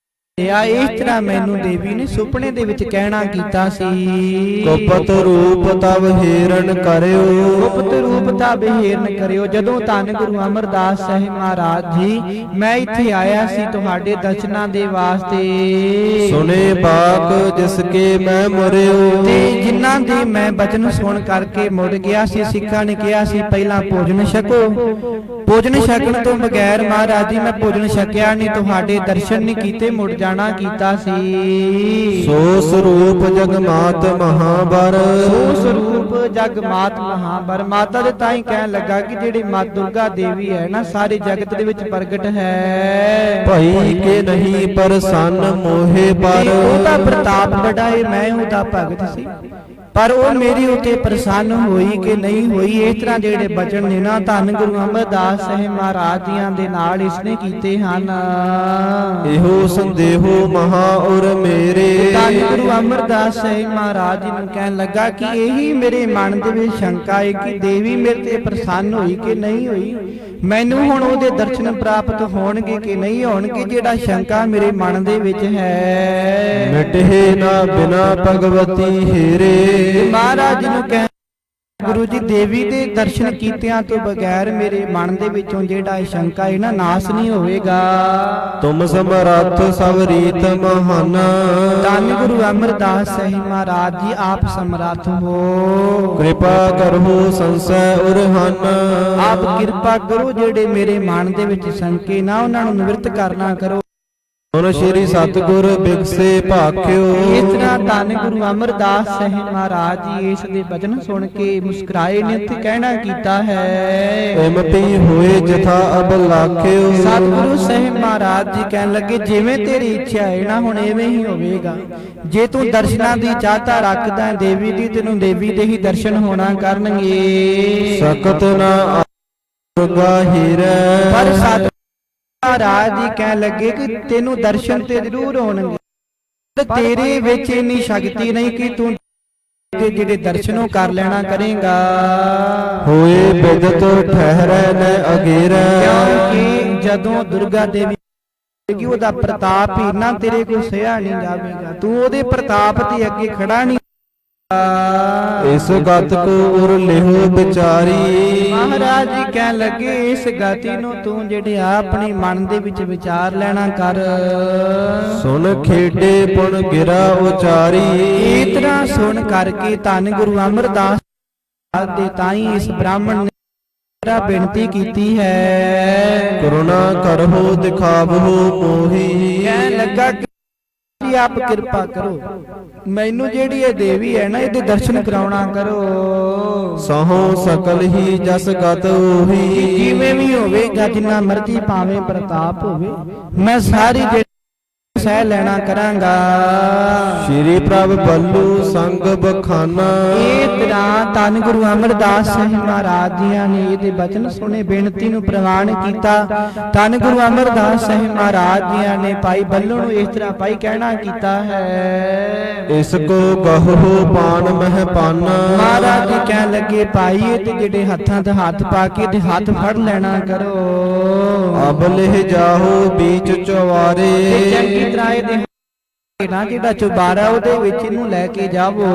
ਇਸ ਤਰ੍ਹਾਂ ਮੈਨੂੰ ਦੇਵੀ ਨੇ ਸੁਪਨੇ ਦੇ ਵਿੱਚ ਕਹਿਣਾ ਕੀਤਾ ਸੀ। ਗੁਪਤ ਰੂਪ ਤਵ ਹੀਰਨ ਕਰਿਓ। ਗੁਪਤ ਰੂਪ ਤਵ ਹੀਰਨ ਕਰਿਓ। ਜਦੋਂ ਧੰਨ ਗੁਰੂ ਅਮਰਦਾਸ ਸਾਹਿਬ ਮਹਾਰਾਜ ਜੀ, ਮੈਂ ਇੱਥੇ ਆਇਆ ਸੀ ਤੁਹਾਡੇ ਦਰਸ਼ਨਾਂ ਦੇ ਵਾਸਤੇ। ਸੁਨੇ ਬਾਕ ਜਿਸ ਕੇ ਮੈਂ ਮੁਰਿਓ। ਤੇ ਜਿਨ੍ਹਾਂ ਦੇ ਮੈਂ ਬਚਨ ਸੁਣ ਕਰਕੇ ਮੁੜ ਗਿਆ ਸੀ, ਸਿੱਖਾਂ ਨੇ ਕਿਹਾ ਸੀ ਪਹਿਲਾਂ ਭੋਜਨ ਛਕੋ, ਭੋਜਨ ਛਕਣ ਤੋਂ ਬਗੈਰ ਮਹਾਰਾਜ ਜੀ ਮੈਂ ਭੋਜਨ ਛਕਿਆ ਨਹੀਂ, ਤੁਹਾਡੇ ਦਰਸ਼ਨ ਨਹੀਂ ਕੀਤੇ, ਮੁੜ ਜਾਣਾ ਕੀਤਾ ਸੀ। ਸੋ ਸਰੂਪ ਜਗਮਾਤ ਮਹਾਬਰ। ਸੋ ਸਰੂਪ ਜਗਮਾਤ ਮਹਾਬਰ। ਮਾਤਾ ਦੇ ਤਾਂ ਹੀ ਕਹਿਣ ਲੱਗਾ ਕਿ ਜਿਹੜੀ ਮਾਤਾ ਦੁਰਗਾ ਦੇਵੀ ਹੈ ਨਾ, ਸਾਰੇ ਜਗਤ ਦੇ ਵਿੱਚ ਪ੍ਰਗਟ ਹੈ। ਭਈ ਕੇ ਨਹੀਂ ਪ੍ਰਸੰਨ ਮੋਹਿ ਪਰ। ਉਹਦਾ ਪ੍ਰਤਾਪ ਬੜਾ ਹੈ, ਮੈਂ ਉਹਦਾ ਭਗਤ ਸੀ, ਪਰ ਉਹ ਮੇਰੀ ਉਤੇ ਪ੍ਰਸੰਨ ਹੋਈ ਕਿ ਨਹੀਂ ਹੋਈ। ਇਸ ਤਰ੍ਹਾਂ ਜਿਹੜੇ ਬਚਨ ਨੇ ਨਾ ਧੰਨ ਗੁਰੂ ਅਮਰਦਾਸ ਸਾਹਿਬ ਮਹਾਰਾਜ ਜੀਆਂ ਦੇ ਨਾਲ ਇਸਨੇ ਕੀਤੇ ਹਨ। ਇਹੋ ਸੰਦੇਹੋ ਮਹਾ ਔਰ ਮੇਰੇ। ਧੰਨ ਗੁਰੂ ਅਮਰਦਾਸ ਸਾਹਿਬ ਮਹਾਰਾਜ ਜੀ ਨੂੰ ਕਹਿਣ ਲੱਗਾ ਕਿ ਇਹੀ ਮੇਰੇ ਮਨ ਦੇ ਵਿੱਚ ਸ਼ੰਕਾ ਹੈ ਕਿ ਦੇਵੀ ਮੇਰੇ ਤੇ ਪ੍ਰਸੰਨ ਹੋਈ ਕਿ ਨਹੀਂ ਹੋਈ, ਮੈਨੂੰ ਹੁਣ ਉਹਦੇ ਦਰਸ਼ਨ ਪ੍ਰਾਪਤ ਹੋਣਗੇ ਕਿ ਨਹੀਂ ਹੋਣਗੇ, ਜਿਹੜਾ ਸ਼ੰਕਾ ਮੇਰੇ ਮਨ ਦੇ ਵਿੱਚ ਹੈ। ਮਿਟੇ ਨਾ ਬਿਨਾ ਭਗਵਤੀ ਹੀਰੇ। ਮਹਾਰਾਜ ਨੂੰ ਕਹਿ ਗੁਰੂ ਜੀ, ਦੇਵੀ ਦੇ ਦਰਸ਼ਨ ਕੀਤਿਆਂ ਤੋਂ ਬਗੈਰ ਮੇਰੇ ਮਨ ਦੇ ਵਿੱਚੋਂ ਜਿਹੜਾ ਸ਼ੰਕਾ ਹੈ ਨਾ, ਨਾਸ ਨਹੀਂ ਹੋਵੇਗਾ। ਤੁਮ ਸਮਰੱਥ ਸਭ ਰੀਤ ਮਹਾਨ। ਧੰਨ ਗੁਰੂ ਅਮਰਦਾਸ ਸਾਹਿਬ ਮਹਾਰਾਜ ਜੀ, ਆਪ ਸਮਰੱਥ ਹੋ, ਕਿਰਪਾ ਕਰੋ ਸੰਸੈ ਉਰਹਨ। ਆਪ ਕਿਰਪਾ ਕਰੋ, ਜਿਹੜੇ ਮੇਰੇ ਮਨ ਦੇ ਵਿੱਚ ਸ਼ੰਕੇ ਨਾ, ਉਹਨਾਂ ਨੂੰ ਨਿਵਰਤ ਕਰਨਾ ਕਰੋ। ਹੁਣ ਸ਼੍ਰੀ ਸਤਿਗੁਰ ਬਿਗਸੇ ਭਾਖਿਓ। ਇਸ ਤਰ੍ਹਾਂ ਧੰਨ ਗੁਰੂ ਅਮਰਦਾਸ ਸਾਹਿਬ ਮਹਾਰਾਜ ਜੀ ਇਸ ਦੇ ਬਚਨ ਸੁਣ ਕੇ ਮੁਸਕਰਾਏ ਨੇ ਤੇ ਕਹਿਣਾ ਕੀਤਾ ਹੈ। ਐਮਪੀ ਹੋਏ ਜਥਾ ਅਬ ਲਾਖਿਓ। ਸਤਿਗੁਰੂ ਸਾਹਿਬ ਮਹਾਰਾਜ ਜੀ ਕਹਿਣ ਲੱਗੇ, ਜਿਵੇਂ ਤੇਰੀ ਇੱਛਾ ਹੈ ਨਾ, ਹੁਣ ਐਵੇਂ ਹੀ ਹੋਵੇਗਾ। ਜੇ ਤੂੰ ਦਰਸ਼ਨਾਂ ਦੀ ਚਾਹਤਾ ਰੱਖਦਾ ਦੇਵੀ ਦੀ, ਤੈਨੂੰ ਦੇਵੀ ਦੇ ਹੀ ਦਰਸ਼ਨ ਹੋਣਾ ਕਰਨਗੇ। ਸਕਤ ਨਾ ਦੁਰਗਾ ਹੀਰੇ। ਪਰ ਸਤ ਮਹਾਰਾਜ ਜੀ ਕਹਿਣ ਲੱਗੇ ਕਿ ਤੈਨੂੰ ਦਰਸ਼ਨ ਤੇ ਜ਼ਰੂਰ ਹੋਣਗੇ, ਤੇਰੇ ਵਿੱਚ ਇੰਨੀ ਸ਼ਕਤੀ ਨਹੀਂ ਕਿ ਤੂੰ ਜਿਹੜੇ ਦਰਸ਼ਨੋਂ ਕਰ ਲੈਣਾ ਕਰੇਗਾ। ਹੋਏ ਬਿਦਤ ਠਹਿਰੈ ਨ ਅਗੇਰੈ। ਕਿਉਂਕਿ ਜਦੋਂ ਦੁਰਗਾ ਦੇਵੀ ਕਿ ਉਹਦਾ ਪ੍ਰਤਾਪ ਹੀ ਨਾ ਤੇਰੇ ਕੋਲ ਸਹਿਆ ਨਹੀਂ ਜਾਵੇਗਾ, ਤੂੰ ਉਹਦੇ ਪ੍ਰਤਾਪ ਤੇ ਅੱਗੇ ਖੜਾ ਨਹੀਂ। ਇਸ ਗਤ ਕੋ ਉਰ ਲਿਹੋ ਵਿਚਾਰੀ। ਮਹਾਰਾਜ ਜੀ ਕਹਿਣ ਲੱਗੇ, ਇਸ ਗਤੀ ਨੂੰ ਤੂੰ ਜਿਹੜੇ ਆਪਣੇ ਮਨ ਦੇ ਵਿੱਚ ਵਿਚਾਰ ਲੈਣਾ ਕਰ। ਸੁਣ ਖੇਡੇ ਪੁਣ ਗਿਰਾ ਉਚਾਰੀ। ਇਸ ਤਰ੍ਹਾਂ ਸੁਣ ਕਰਕੇ ਧੰਨ ਗੁਰੂ ਅਮਰਦਾਸ ਦੇ ਤਾਈ ਇਸ ਬ੍ਰਾਹਮਣ ਨੇ ਬੇਨਤੀ ਕੀਤੀ ਹੈ, ਕਰੁਣਾ ਕਰਹੁ ਦਿਖਾਵਹੁ ਮੋਹੀ। ਕਹਿਣ ਲੱਗਾ ਕਿ ਆਪ ਕਿਰਪਾ ਕਰੋ, ਮੈਨੂੰ ਜਿਹੜੀ ਇਹ ਦੇਵੀ ਹੈ ਨਾ, ਇਹਦੇ ਦਰਸ਼ਨ ਕਰਾਉਣਾ ਕਰੋ। ਸਹੋ ਸਕਲ ਹੀ ਜਸ ਗਤ ਉਹੀ। ਜਿਵੇਂ ਵੀ ਹੋਵੇਗਾ, ਜਿੰਨਾ ਮਰਜ਼ੀ ਭਾਵੇਂ ਪ੍ਰਤਾਪ ਹੋਵੇ, ਮੈਂ ਸਾਰੀ ਸਹਿ ਲੈਣਾ ਕਰਾਂਗਾ। ਸ਼੍ਰੀ ਪ੍ਰਭ ਬੱਲੂ ਸੰਗ ਬਖਾਨਾ। ਇਹ ਤਰ੍ਹਾਂ ਧੰਨ ਗੁਰੂ ਅਮਰਦਾਸ ਸਾਹਿਬ ਮਹਾਰਾਜ ਜੀਆਂ ਨੇ ਇਹਦੇ ਬਚਨ ਸੁਣੇ, ਬੇਨਤੀ ਨੂੰ ਪ੍ਰਵਾਨ ਕੀਤਾ। ਧੰਨ ਗੁਰੂ ਅਮਰਦਾਸ ਸਾਹਿਬ ਮਹਾਰਾਜ ਜੀਆਂ ਨੇ ਭਾਈ ਬੱਲੂ ਨੂੰ ਇਸ ਤਰ੍ਹਾਂ ਭਾਈ ਕਹਿਣਾ ਕੀਤਾ ਹੈ। ਇਸ ਕੋ ਕਹੋ ਪਾਨ ਮਹਿ ਪਾਨਾ। ਮਹਾਰਾਜ ਜੀ ਕਹਿਣ ਲੱਗੇ ਭਾਈ ਇਹ ਤੇ ਜਿਹੜੇ ਹੱਥਾਂ ਤੇ ਹੱਥ ਪਾ ਕੇ ਤੇ ਹੱਥ ਫੜ ਲੈਣਾ ਕਰੋ। ਅਬ ਲਿਹ ਜਾਹੋ ਬੀਚ ਚਵਾਰੇ। ਤੇ ਚੰਗੀ ਤਰ੍ਹਾਂ ਇਹਦੇ ਨਾ ਜਿਹੜਾ ਚੁਬਾਰਾ ਉਹਦੇ ਵਿੱਚ ਇਹਨੂੰ ਲੈ ਕੇ ਜਾਵੋ।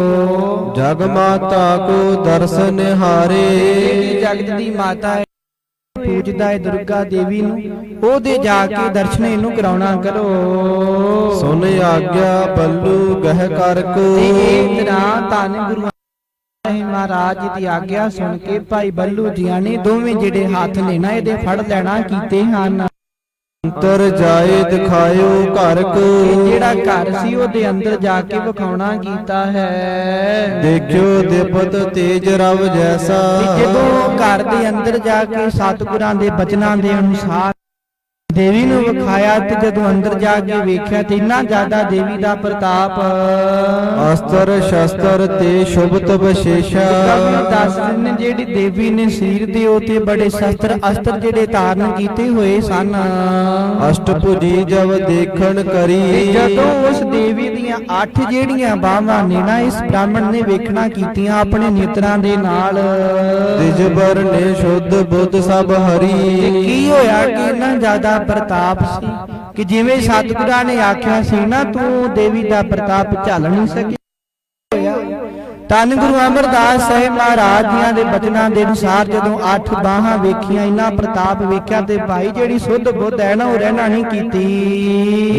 ਜਗ ਮਾਤਾ ਕੋ ਦਰਸ਼ਨ ਹਾਰੇ। ਜਿਹੜੀ ਜਗਤ ਦੀ ਮਾਤਾ ਹੈ ਪੂਜਦਾ ਹੈ ਦੁਰਗਾ ਦੇਵੀ ਨੂੰ, ਉਹਦੇ ਜਾ ਕੇ ਦਰਸ਼ਨ ਇਹਨੂੰ ਕਰਾਉਣਾ ਕਰੋ। ਸੁਨ ਆਗਿਆ ਬੱਲੂ ਗਹਿ ਕਰ ਕੋ। ਇਹ ਤਰ੍ਹਾਂ ਧੰਨ ਗੁਰੂ ਮਹਾਰਾਜ ਜੀ ਦੀ ਆਗਿਆ ਸੁਣ ਕੇ ਭਾਈ ਬੱਲੂ ਜੀਆਂ ਨੇ ਦੋਵੇਂ ਜਿਹੜੇ ਹੱਥ ਨੇ ਨਾ ਇਹਦੇ ਫੜ ਲੈਣਾ ਕੀਤੇ ਹਨ। ਅੰਤਰ ਜਾਏ ਦਿਖਾਇਓ ਘਰ ਕੋ। ਜਿਹੜਾ ਘਰ ਸੀ ਉਹਦੇ ਅੰਦਰ ਜਾ ਕੇ ਵਿਖਾਉਣਾ ਕੀਤਾ ਹੈ। ਦੇਖਿਓ ਦਿਪਤ ਤੇਜ ਰਵ ਜੈਸਾ। ਜਦੋਂ ਘਰ ਦੇ ਅੰਦਰ ਜਾ ਕੇ ਸਤਿਗੁਰਾਂ ਦੇ ਬਚਨਾਂ ਦੇ ਅਨੁਸਾਰ ਦੇਵੀ ਨੂੰ ਵਿਖਾਇਆ ਤੇ ਜਦੋਂ ਅੰਦਰ ਜਾ ਕੇ ਵੇਖਿਆ ਤੇ ਇੰਨਾ ਜ਼ਿਆਦਾ ਦੇਵੀ ਦਾ ਪ੍ਰਤਾਪ। ਅਸਤਰ ਸ਼ਸਤਰ ਤੇ ਸ਼ੁਭਤ ਵਿਸ਼ੇਸ਼ਾ। ਦੱਸਦੇ ਨੇ ਜਿਹੜੀ ਦੇਵੀ ਨੇ ਸਰੀਰ ਦੇ ਉਤੇ ਬੜੇ ਸ਼ਸਤਰ ਅਸਤਰ ਜਿਹੜੇ ਧਾਰਨ ਕੀਤੇ ਹੋਏ ਸਨ। ਅਸ਼ਟਭੁਜੀ ਜਬ ਦੇਖਣ ਕਰੀ। ਜਦੋਂ ਉਸ ਦੇਵੀ ਦੀਆਂ 8 ਜਿਹੜੀਆਂ ਬਾਹਾਂ ਨੇ ਨਾ ਇਸ ਬ੍ਰਾਹਮਣ ਨੇ ਵੇਖਣਾ ਕੀਤੀਆਂ ਆਪਣੇ ਨੇਤਰਾਂ ਦੇ ਨਾਲ। ਦਿਜਬਰ ਨੇ ਸ਼ੁੱਧ ਬੁੱਧ ਸਭ ਹਰੀ। ਕੀ ਹੋਇਆ ਕਿ ਇੰਨਾ ਜ਼ਿਆਦਾ ਪ੍ਰਤਾਪ ਸੀ ਕਿ ਜਿਵੇਂ ਸਤਿਗੁਰਾਂ ਨੇ ਆਖਿਆ ਸੀ ਨਾ ਤੂੰ ਦੇਵੀ ਦਾ ਪ੍ਰਤਾਪ ਝੱਲ ਨਹੀਂ ਸਕੀ। ਧੰਨ ਗੁਰੂ ਅਮਰਦਾਸ ਸਾਹਿਬ ਮਹਾਰਾਜ ਜੀਆਂ ਦੇ ਬਚਨਾਂ ਦੇ ਅਨੁਸਾਰ ਜਦੋਂ 8 ਬਾਹਾਂ ਵੇਖੀਆਂ, ਇੰਨਾ ਪ੍ਰਤਾਪ ਵੇਖਿਆ ਤੇ ਭਾਈ ਜਿਹੜੀ ਸੁੱਧ ਬੁੱਧ ਹੈ ਨਾ ਉਹ ਰਹਿਣਾ ਨਹੀਂ ਕੀਤੀ।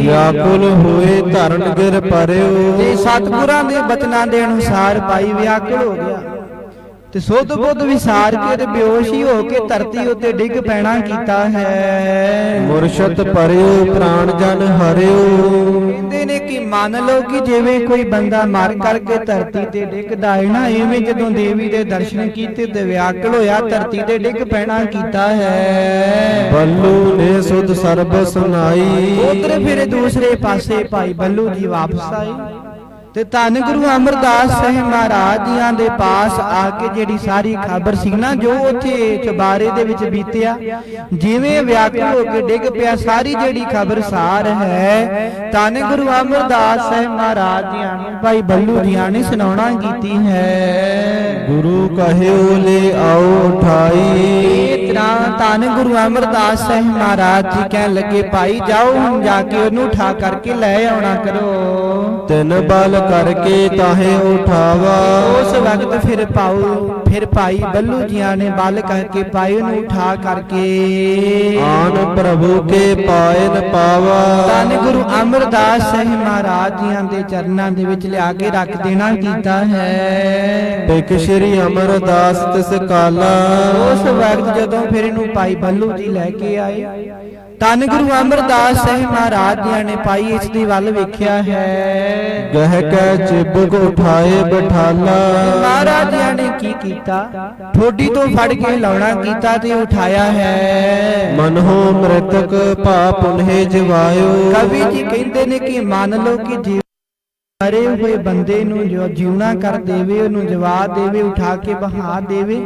ਵਿਆਕੁਲ ਹੋਏ ਧਰਨ ਗਿਰ ਪਰਿਓ। ਤੇ ਸਤਿਗੁਰਾਂ ਦੇ ਬਚਨਾਂ ਦੇ ਅਨੁਸਾਰ ਭਾਈ ਵਿਆਕੁਲ ਹੋ ਗਿਆ ਤੇ ਸੁੱਧ ਬੁੱਧ ਵਿਸਾਰ ਕੇ ਤੇ ਬੇਹੋਸ਼ ਹੀ ਹੋ ਕੇ ਧਰਤੀ ਉੱਤੇ ਡਿੱਗ ਪੈਣਾ ਕੀਤਾ ਹੈ। ਮੁਰਸ਼ਦ ਪਰਿਓ ਪ੍ਰਾਣ ਜਨ ਹਰਿਓ। ਕਹਿੰਦੇ ਨੇ ਕਿ ਮੰਨ ਲਓ ਕਿ ਜਿਵੇਂ ਕੋਈ ਬੰਦਾ ਮਰ ਕਰਕੇ ਧਰਤੀ ਤੇ ਡਿੱਗਦਾ ਹੈ ਨਾ, ਐਵੇਂ ਜਦੋਂ ਦੇਵੀ ਦੇ ਦਰਸ਼ਨ ਕੀਤੇ ਤੇ ਵਿਆਕੁਲ ਹੋਇਆ ਧਰਤੀ ਤੇ ਡਿੱਗ ਪੈਣਾ ਕੀਤਾ ਹੈ। ਬੱਲੂ ਨੇ ਸੁਧ ਸਰਬ ਸੁਨਾਈ। ਉਧਰ ਫਿਰ ਦੂਸਰੇ ਪਾਸੇ ਭਾਈ ਬੱਲੂ ਜੀ ਵਾਪਸ ਆਏ ਤੇ ਧੰਨ ਗੁਰੂ ਅਮਰਦਾਸ ਸਾਹਿਬ ਮਹਾਰਾਜ ਜੀਆਂ ਦੇ ਪਾਸ ਆ ਕੇ ਜਿਹੜੀ ਸਾਰੀ ਖਬਰ ਸੀ ਨਾ ਜੋ ਉੱਥੇ ਚੁਬਾਰੇ ਦੇ ਵਿੱਚ ਬੀਤਿਆ, ਜਿਵੇਂ ਵਿਆਕੁਲ ਹੋ ਕੇ ਡਿੱਗ ਪਿਆ, ਸਾਰੀ ਜਿਹੜੀ ਖਬਰ ਸਾਰ ਹੈ ਧੰਨ ਗੁਰੂ ਅਮਰਦਾਸ ਸਾਹਿਬ ਮਹਾਰਾਜ ਜੀਆਂ ਨੂੰ ਭਾਈ ਬੱਲੂ ਜੀਆਂ ਨੇ ਸੁਣਾਉਣਾ ਕੀਤੀ ਹੈ। ਗੁਰੂ ਕਹਿਓ ਲੈ ਆਓ ਉਠਾਈ। ਇਹ ਤਰ੍ਹਾਂ ਧੰਨ ਗੁਰੂ ਅਮਰਦਾਸ ਸਾਹਿਬ ਮਹਾਰਾਜ ਜੀ ਕਹਿਣ ਲੱਗੇ ਭਾਈ ਜਾਓ ਹੁਣ ਜਾ ਕੇ ਉਹਨੂੰ ਉਠਾ ਕਰਕੇ ਲੈ ਆਉਣਾ ਕਰੋ। ਤਿੰਨ ਬਲ ਕਰਕੇ ਤਾਹੇ ਉਠਾਵਾ। ਉਸ ਵਕਤ ਫਿਰ ਭਾਈ ਬੱਲੂ ਜੀਆਂ ਨੇ ਬਲ ਕਰਕੇ ਭਾਈ ਨੂੰ ਉਠਾ ਕਰਕੇ ਆਨ ਪ੍ਰਭੂ ਕੇ ਪਾਇਨ ਪਾਵਾ। ਧੰਨ ਗੁਰੂ ਅਮਰਦਾਸ ਸਾਹਿਬ ਮਹਾਰਾਜ ਜੀਆਂ ਦੇ ਚਰਨਾਂ ਦੇ ਵਿੱਚ ਲਿਆ ਕੇ ਰੱਖ ਦੇਣਾ ਕੀਤਾ ਹੈ। ਟਿਕ ਸ਼੍ਰੀ ਅਮਰਦਾਸ ਤਿਸ ਕਾਲਾ। ਉਸ ਵਕਤ ਜਦੋਂ ਫਿਰ ਇਹਨੂੰ ਭਾਈ ਬੱਲੂ ਜੀ ਲੈ ਕੇ ਆਏ, ਧੰਨ ਗੁਰੂ ਅਮਰਦਾਸ ਸਾਹਿਬ ਮਹਾਰਾਜ ਜੀਆਂ ਨੇ ਭਾਈ ਇਸ ਦੇ ਵੱਲ ਵੇਖਿਆ ਹੈ। ਗਹਿ ਕੈ ਚਿਬਕ ਉਠਾਏ ਬਿਠਾਲਾ। ਮਹਾਰਾਜ ਜੀਆਂ ਨੇ ਕੀ ਕੀਤਾ, ਠੋਡੀ ਤੋਂ ਫੜ ਕੇ ਲਾਉਣਾ ਕੀਤਾ ਤੇ ਉਠਾਇਆ ਹੈ। ਮਨਹੁ ਮ੍ਰਿਤਕ ਪਾਪ ਉਨਹੇ ਜਿਵਾਇਓ। ਕਵੀ ਜੀ ਕਹਿੰਦੇ ਨੇ ਕਿ ਮੰਨ ਲਓ ਕਿ ਮਰੇ ਹੋਏ ਬੰਦੇ ਨੂੰ ਜੋ ਜਿਉਣਾ ਕਰ ਦੇਵੇ, ਉਹਨੂੰ ਜਵਾ ਦੇਵੇ, ਉਠਾ ਕੇ ਬਹਾ ਦੇਵੇ,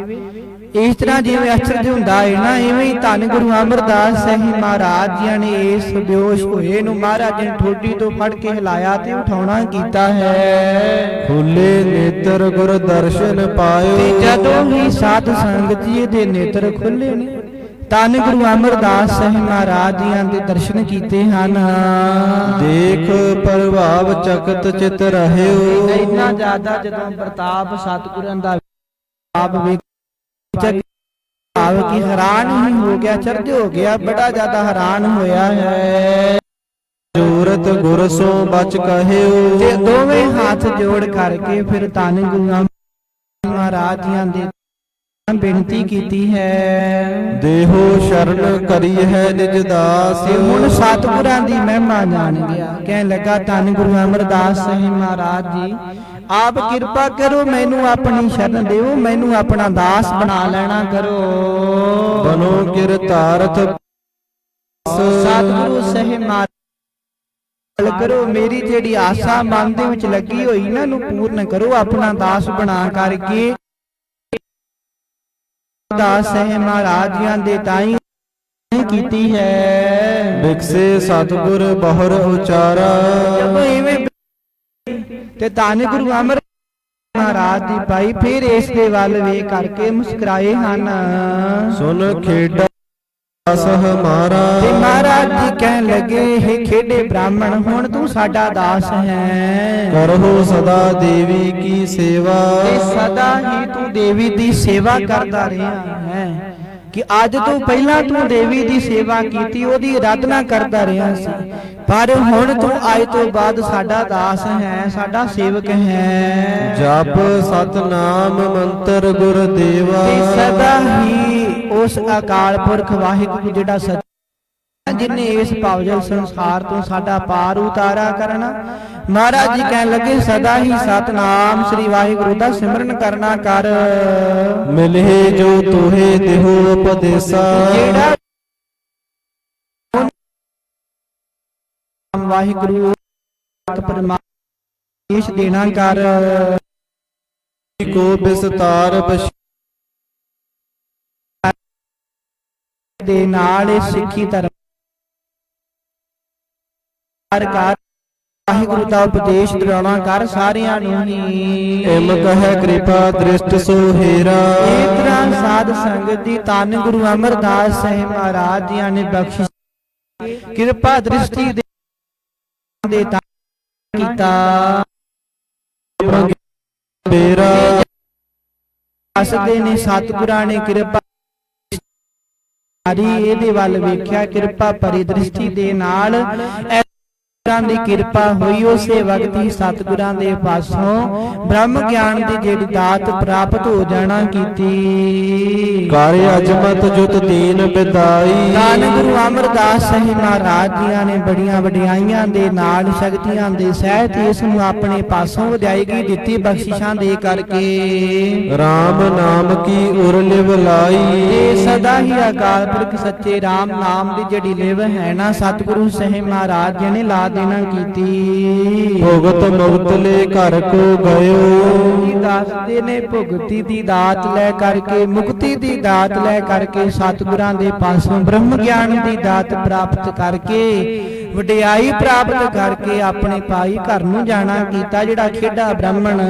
ਇਸ ਤਰ੍ਹਾਂ ਜਿਵੇਂ ਅਚਰਜ ਹੁੰਦਾ ਹੈ ਨਾ, ਐਵੇਂ ਹੀ ਧੰਨ ਗੁਰੂ ਅਮਰਦਾਸ ਸਾਹਿਬ ਮਹਾਰਾਜ ਜੀਆਂ ਨੇ ਇਸ ਬੇਹੋਸ਼ ਹੋਏ ਨੂੰ ਮਹਾਰਾਜ ਨੇ ਠੋਡੀ ਤੋਂ ਫੜ ਕੇ ਹਿਲਾਇਆ ਤੇ ਉਠਾਉਣਾ ਕੀਤਾ ਹੈ। ਖੁੱਲੇ ਨੇਤਰ ਗੁਰ ਦਰਸ਼ਨ ਪਾਇਓ। ਤੇ ਜਦੋਂ ਹੀ ਸਾਧ ਸੰਗਤ ਜੀ ਦੇ ਨੇਤਰ ਖੁੱਲੇ ਨੇ, ਧੰਨ ਗੁਰੂ ਅਮਰਦਾਸ ਸਾਹਿਬ ਮਹਾਰਾਜ ਜੀਆਂ ਦੇ ਦਰਸ਼ਨ ਕੀਤੇ ਹਨ। ਦੇਖ ਪ੍ਰਭਾਵ ਚਕਤ ਚਿਤ ਰਹਿਓ। ਇੰਨਾ ਜ਼ਿਆਦਾ ਜਦੋਂ ਪ੍ਰਤਾਪ ਸਤਿਗੁਰਾਂ ਦਾ ਆਪ ਵੇਖ ਭਾਵ ਕਿ ਹੈਰਾਨ ਹੀ ਹੋ ਗਿਆ, ਚਰਜ ਹੋ ਗਿਆ, ਬੜਾ ਜ਼ਿਆਦਾ ਹੈਰਾਨ ਹੋਇਆ ਹੈ। ਜੂਰਤ ਗੁਰ ਸੋ ਬਚ ਕਹਿਓ। ਤੇ ਦੋਵੇਂ ਹੱਥ ਜੋੜ ਕਰਕੇ ਫਿਰ ਧੰਨ ਗੁਰੂ ਮਹਾਰਾਜ ਜੀਆਂ ਦੇ ਬੇਨਤੀ ਕੀਤੀ ਹੈ। ਦੇਹੋ ਸ਼ਰਨ ਕਰੀ ਹੈ ਨਿਜ ਦਾਸ। ਹੁਣ ਸਤਿਗੁਰਾਂ ਦੀ ਮਹਿਮਾ ਜਾਣ ਗਿਆ, ਕਹਿਣ ਲੱਗਾ ਧੰਨ ਗੁਰੂ ਅਮਰਦਾਸ ਸਾਹਿਬ ਮਹਾਰਾਜ ਜੀ ਆਪ ਕਿਰਪਾ ਕਰੋ, ਮੈਨੂੰ ਆਪਣੀ ਸ਼ਰਨ ਦਿਓ, ਮੈਨੂੰ ਆਪਣਾ ਦਾਸ ਬਣਾ ਲੈਣਾ ਕਰੋ। ਬਨੋ ਕਿਰਤਾਰਥ। ਸਤਿਗੁਰੂ ਸਾਹਿਬ ਹੱਲ ਕਰੋ। ਮੇਰੀ ਜਿਹੜੀ ਆਸਾ ਮਨ ਦੇ ਵਿੱਚ ਲੱਗੀ ਹੋਈ ਨਾ ਨੂੰ ਪੂਰਨ ਕਰੋ। ਆਪਣਾ ਦਾਸ ਬਣਾ ਕਰਕੇ ਦਾਸ ਹੈ ਮਹਾਰਾਜ ਜੀਆਂ ਦੇ ਤਾਈ ਕੀਤੀ ਹੈ। ਬਿਕਸੇ ਸਤਿਗੁਰ ਬਹੁਰ ਉਚਾਰਾ, ਜਦੋਂ ਇਵੇਂ ਤੇ ਧੰਨ ਗੁਰੂ ਅਮਰ ਮਹਾਰਾਜ ਦੀ ਪਾਈ ਫਿਰ ਇਸ ਦੇ ਵੱਲ ਵੇਖ ਕਰਕੇ ਮੁਸਕਰਾਏ ਹਨ। ਸੁਨ ਖੇਡਾ ਦਾਸ ਹਮਾਰਾ, ਤੇ ਮਹਾਰਾਜ ਜੀ ਕਹਿਣ ਲੱਗੇ, हे ਖੇਡੇ ਬ੍ਰਾਹਮਣ, ਹੁਣ ਤੂੰ ਸਾਡਾ ਦਾਸ ਹੈ। ਕਰਹੁ ਸਦਾ ਦੇਵੀ ਕੀ ਸੇਵਾ, ਤੇ ਸਦਾ ਹੀ ਤੂੰ ਦੇਵੀ ਦੀ ਸੇਵਾ ਕਰਦਾ ਰਿਹਾ ਹੈ। ਕਿ ਅੱਜ ਤੋਂ ਪਹਿਲਾਂ ਤੂੰ ਦੇਵੀ ਦੀ ਸੇਵਾ ਕੀਤੀ, ਉਹਦੀ ਆਰਾਧਨਾ ਕਰਦਾ ਰਿਹਾ ਸੀ, ਪਰ ਹੁਣ ਤੂੰ ਅੱਜ ਤੋਂ ਬਾਅਦ ਸਾਡਾ ਦਾਸ ਹੈ, ਸਾਡਾ ਸੇਵਕ ਹੈ। ਜਪ ਸਤਨਾਮ ਮੰਤਰ ਗੁਰ ਦੇਵਾ, ਤੇ ਸਦਾ ਹੀ ਉਸ ਅਕਾਲ ਪੁਰਖ ਵਾਹਿਗੁਰੂ ਜਿਹੜਾ ਸੱਚਾ, ਜਿਨੇ ਇਸ ਪਾਵਜਲ ਸੰਸਾਰ ਤੋਂ ਸਾਡਾ ਪਾਰ ਉਤਾਰਾ ਕਰਨਾ। ਮਹਾਰਾਜ ਜੀ ਕਹਿਣ ਲੱਗੇ, ਸਦਾ ਹੀ ਸਤਨਾਮ ਸ੍ਰੀ ਵਾਹਿਗੁਰੂ ਦਾ ਸਿਮਰਨ ਕਰਨਾ ਕਰ। ਮਿਲੇ ਜੋ ਤੋਹੇ ਦੇਹੋ ਉਪਦੇਸਾ, ਜਿਹੜਾ ਵਾਹਿਗੁਰੂ ਪਰਮਾਤਮਾ ਦੇਣਾ ਕਰ। ਕੋ ਬਿਸਤਾਰ ਦੇ ਨਾਲ ਸਿੱਖੀ ਧਰਮ ਕਰ। ਵਾਹਿਗੁਰੂ ਦਾ ਉਪਦੇਸ਼ ਦਿਲਾਉਣਾ ਕਰ ਸਾਰਿਆਂ ਨੂੰ ਹੀ। ਇਮ ਕਹੈ ਕਿਰਪਾ ਦ੍ਰਿਸ਼ਟ ਸੋ ਹੇਰਾ, ਇਸ ਤਰ੍ਹਾਂ ਸਾਧ ਸੰਗਤ ਦੀ ਧੰਨ ਗੁਰੂ ਅਮਰਦਾਸ ਸਾਹਿਬ ਮਹਾਰਾਜ ਜੀਆਂ ਨੇ ਬਖਸ਼ਿਸ਼ ਕਿਰਪਾ ਦ੍ਰਿਸ਼ਟੀ ਦੇ ਕੀਤਾ। ਮੇਰਾ ਅਸਦੇ ਨੇ ਸਤਿਗੁਰਾਂ ਨੇ ਕਿਰਪਾ ਇਹਦੇ ਵੱਲ ਵੇਖਿਆ, ਕਿਰਪਾ ਭਰੀ ਦ੍ਰਿਸ਼ਟੀ ਦੇ ਨਾਲ ਦੀ ਕਿਰਪਾ ਹੋਈ। ਉਸੇ ਵਕਤ ਹੀ ਸਤਿਗੁਰਾਂ ਦੇ ਪਾਸੋਂ ਬ੍ਰਹਮ ਗਿਆਨ ਦੀ ਜਿਹੜੀ ਦਾਤ ਪ੍ਰਾਪਤ ਹੋ ਜਾਣਾ ਕੀਤੀ। ਕਰ ਅਜਮਤ ਜੁਤ ਦੀਨ ਬਿਦਾਈ, ਧੰਨ ਗੁਰੂ ਅਮਰਦਾਸ ਸਾਹਿਬ ਮਹਾਰਾਜ ਜੀਆਂ ਨੇ ਬੜੀਆਂ ਵਡਿਆਈਆਂ ਦੇ ਨਾਲ ਸ਼ਕਤੀਆਂ ਦੇ ਸਹਿਤ ਇਸ ਨੂੰ ਆਪਣੇ ਪਾਸੋਂ ਵਧਾਈਗੀ ਦਿੱਤੀ ਬਖਸ਼ਿਸ਼ਾਂ ਦੇ ਕਰਕੇ। RAM ਨਾਮ ਕੀ ਉਰ ਲਿਵ ਲਾਈ, ਤੇ ਸਦਾ ਹੀ ਅਕਾਲ ਪੁਰਖ ਸੱਚੇ RAM ਨਾਮ ਦੀ ਜਿਹੜੀ ਲਿਵ ਹੈ ਨਾ, ਸਤਿਗੁਰੂ ਸਾਹਿਬ ਮਹਾਰਾਜ ਜੀ ਨੇ ਲਾ ਦੇਣਾ ਕੀਤੀ। ਭੁਗਤ ਮੁਕਤ ਲੈ ਘਰ ਕੋ ਗਇਓ, ਜੀ ਦੱਸਦੇ ਨੇ ਭੁਗਤੀ ਦੀ ਦਾਤ ਲੈ ਕਰਕੇ, ਮੁਕਤੀ ਦੀ ਦਾਤ ਲੈ ਕਰਕੇ, ਸਤਿਗੁਰਾਂ ਦੇ ਪਾਸੋਂ ਬ੍ਰਹਮ ਗਿਆਨ ਦੀ ਦਾਤ ਪ੍ਰਾਪਤ ਕਰਕੇ, ਵਡਿਆਈ ਪ੍ਰਾਪਤ ਕਰਕੇ ਆਪਣੇ ਭਾਈ ਘਰ ਨੂੰ ਜਾਣਾ ਕੀਤਾ। ਜਿਹੜਾ ਖੇਡਾ ਬ੍ਰਾਹਮਣ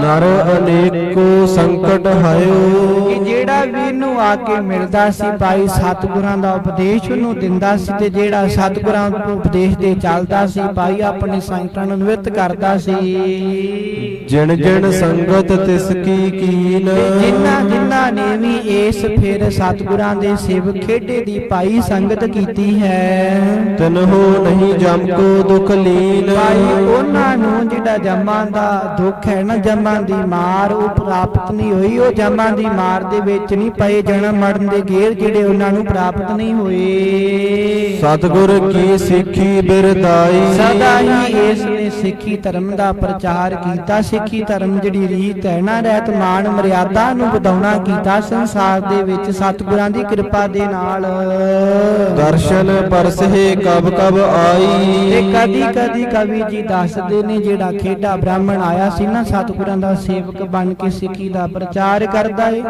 ਨਰ ਅਨੇਕੋ ਸੰਕਟ ਹਾਇਓ, ਕਿ ਜਿਹੜਾ ਵੀ ਨੂੰ ਆ ਕੇ ਮਿਲਦਾ ਸੀ ਭਾਈ ਸਤਿਗੁਰਾਂ ਦਾ ਉਪਦੇਸ਼ ਉਹਨੂੰ ਦਿੰਦਾ ਸੀ, ਤੇ ਜਿਹੜਾ ਸਤਿਗੁਰਾਂ ਦੇ ਉਪਦੇਸ਼ ਦੇ ਚੱਲਦਾ ਸੀ ਭਾਈ ਆਪਣੇ ਸੰਗਤਾਂ ਨੂੰ ਨਿਵਰਤ ਕਰਦਾ ਸੀ। ਜਿਣ ਜਿਣ ਸੰਗਤ ਤਿਸ ਕੀ ਕੀਨ, ਜਿਨ੍ਹਾਂ ਜਿਨ੍ਹਾਂ ਨੇ ਵੀ ਇਸ ਫਿਰ ਸਤਿਗੁਰਾਂ ਦੇ ਸੇਵਕ ਖੇਡੇ ਦੀ ਭਾਈ ਸੰਗਤ ਕੀਤੀ ਹੈ, ਤਨਹੁ ਨਹੀਂ ਜਮ ਕੋ ਦੁਖ ਲੀਨ, ਭਾਈ ਉਹਨਾਂ ਨੂੰ ਜਿਹੜਾ ਜਮਾਂ ਦਾ ਦੁੱਖ ਹੈ ਨਾ, ਜਮਾਂ ਦੀ ਮਾਰ ਉਹ ਪ੍ਰਾਪਤ ਨਹੀਂ ਹੋਈ। ਉਹ ਜਮਾਂ ਦੀ ਮਾਰ ਦੇ ਵਿੱਚ ਨਹੀਂ ਪਏ, ਜਨਮ ਮਰਨ ਦੇ ਘੇਰ ਜਿਹੜੇ ਉਹਨਾਂ ਨੂੰ ਪ੍ਰਾਪਤ ਨਹੀਂ ਹੋਏ। ਸਤਿਗੁਰ ਕੀ ਸਿੱਖੀ ਬਿਰਦਾਈ, ਸਦਾ ਹੀ ਇਸ ਨੇ ਸਿੱਖੀ ਧਰਮ ਦਾ ਪ੍ਰਚਾਰ ਕੀਤਾ। ਸਿੱਖੀ ਧਰਮ ਜਿਹੜੀ ਰੀਤ ਹੈ ਨਾ, ਰਹਿਤ ਮਾਨ ਮਰਿਆਦਾ ਨੂੰ ਵਧਾਉਣਾ ਕੀਤਾ ਸੰਸਾਰ ਦੇ ਵਿੱਚ ਸਤਿਗੁਰਾਂ ਦੀ ਕਿਰਪਾ ਦੇ ਨਾਲ। ਦਰਸ਼ਨ ਪਰਸਹਿ ਕਬ ਕਬ ਆਈ, ਤੇ ਕਦੀ ਕਦੀ ਕਵੀ ਜੀ ਦੱਸਦੇ ਨੇ ਜਿਹੜਾ ਖੇਡਾ ਬ੍ਰਾਹਮਣ ਆਇਆ ਸੀ ਨਾ, ਸਤਿਗੁਰਾਂ ਦਾ ਸੇਵਕ ਬਣ ਕੇ ਸਿੱਖੀ ਦਾ ਪ੍ਰਚਾਰ ਕਰਦਾ ਏ,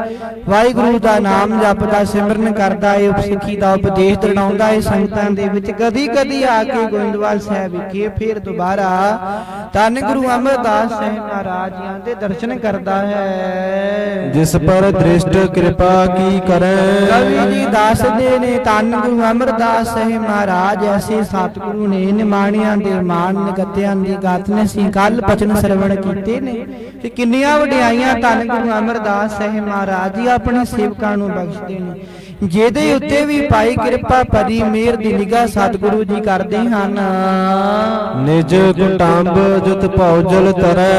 ਵਾਹਿਗੁਰੂ ਦਾ ਨਾਮ ਜਪਦਾ, ਸਿਮਰਨ ਕਰਦਾ ਏ, ਸਿੱਖੀ ਦਾ ਉਪਦੇਸ਼ ਦਿਲਾਉਂਦਾ ਏ ਸੰਗਤਾਂ ਦੇ ਵਿੱਚ। ਕਦੀ ਕਦੀ ਆ ਕੇ ਗੋਇੰਦਵਾਲ ਸਾਹਿਬ ਵਿਖੇ ਫਿਰ ਦੁਬਾਰਾ ਧੰਨ ਗੁਰੂ ਅਮਰਦਾਸ ਸਾਹਿਬ ਮਹਾਰਾਜ ਜੀਆਂ ਦੇ ਦਰਸ਼ਨ ਕਰਦਾ ਹੈ। ਜਿਸ ਪਰ ਦ੍ਰਿਸ਼ਟ ਕਿਰਪਾ ਕੀ ਕਰੈ, ਕਵੀ ਜੀ ਦੱਸਦੇ ਨੇ ਧੰਨ ਗੁਰੂ ਅਮਰਦਾਸ ਸਾਹਿਬ ਮਹਾਰਾਜ ਐਸੇ ਸਤਿਗੁਰੂ ਨੇ, ਨਿਮਾਣਿਆਂ ਦੇ ਮਾਣ, ਨਿਗਤਿਆਂ ਦੀ ਗਾਤ ਨੇ ਅਸੀਂ ਕੱਲ ਬਚਨ ਸਰਵਣ ਕੀਤੇ ਨੇ, ਤੇ ਕਿੰਨੀਆਂ ਵਡਿਆਈਆਂ ਧੰਨ ਗੁਰੂ ਅਮਰਦਾਸ ਸਾਹਿਬ ਮਹਾਰਾਜ ਜੀ ਆਪਣੇ ਸੇਵਕਾਂ ਨੂੰ ਬਖਸ਼ਦੇ ਨੇ, ਜਿਹਦੇ ਉੱਤੇ ਵੀ ਭਾਈ ਕਿਰਪਾ ਭਰੀ ਮਿਹਰ ਦੀ ਨਿਗਾਹ ਸਤਿਗੁਰੂ ਜੀ ਕਰਦੇ ਹਨ। ਨਿਜ ਕੁਟੰਬ ਜੁਤ ਭੌਜਲ ਤਰੈ,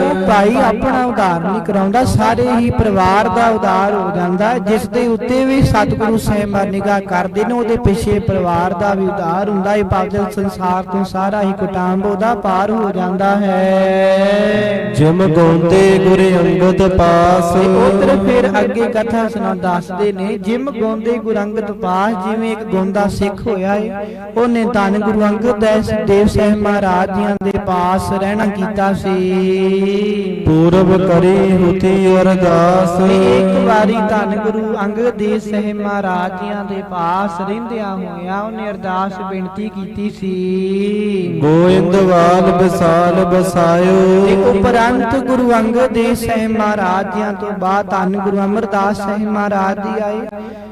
ਉਹ ਭਾਈ ਆਪਣਾ ਉਧਾਰ ਨਹੀਂ ਕਰਾਉਂਦਾ, ਸਾਰੇ ਹੀ ਪਰਿਵਾਰ ਦਾ ਉਧਾਰ ਹੋ ਜਾਂਦਾ। ਜਿਸ ਦੇ ਉੱਤੇ ਵੀ ਸਤਿਗੁਰੂ ਸਾਹਿਬ ਨਿਗਾਹ ਕਰਦੇ ਨੇ, ਉਹਦੇ ਪਿੱਛੇ ਪਰਿਵਾਰ ਦਾ ਵੀ ਉਧਾਰ ਹੁੰਦਾ ਹੈ। ਭਵਜਲ ਸੰਸਾਰ ਤੋਂ ਸਾਰਾ ਹੀ ਕੁਟੰਬ ਉਹਦਾ ਪਾਰ ਹੋ ਜਾਂਦਾ ਹੈ। ਜਿਮ ਗਾਉਂਦੇ ਗੁਰ ਅੰਗਦ ਪਾਸ, ਉਧਰ ਫਿਰ ਅੱਗੇ ਕਥਾ ਸੁਣਾ ਦੱਸਦੇ ਨੇ, ਜਿਮ ਗਾਉਂਦੇ ਗੁਰੂ ਅੰਗਦ ਪਾਸ, ਜਿਵੇਂ ਇੱਕ ਗਾਉਂਦਾ ਸਿੱਖ ਹੋਇਆ ਏ, ਉਹਨੇ ਧੰਨ ਗੁਰੂ ਅੰਗਦ ਦੇਵ ਸਾਹਿਬ ਮਹਾਰਾਜ ਜੀਆਂ ਦੇ ਪਾਸ ਰਹਿਣਾ ਕੀਤਾ ਸੀ। ਪੂਰਬ ਕਰੀ ਹੁਤੀ ਅਰਦਾਸ, ਇੱਕ ਵਾਰੀ ਧੰਨ ਗੁਰੂ ਅੰਗਦ ਦੇਵ ਸਾਹਿਬ ਮਹਾਰਾਜ ਜੀਆਂ ਦੇ ਪਾਸ ਰਹਿੰਦਿਆਂ ਹੋਇਆਂ ਉਹਨੇ ਅਰਦਾਸ ਬੇਨਤੀ ਕੀਤੀ ਸੀ। ਗੋਇੰਦਵਾਲ ਵਿਸਾਲ ਬਸਾਇਓ, ਤੇ ਉਪਰੰਤ ਗੁਰੂ ਅੰਗਦ ਦੇਵ ਸਾਹਿਬ ਮਹਾਰਾਜ ਜੀਆਂ ਤੋਂ ਬਾਅਦ ਧੰਨ ਗੁਰੂ ਅਮਰਦਾਸ ਸਾਹਿਬ ਮਹਾਰਾਜ ਜੀ ਆਏ।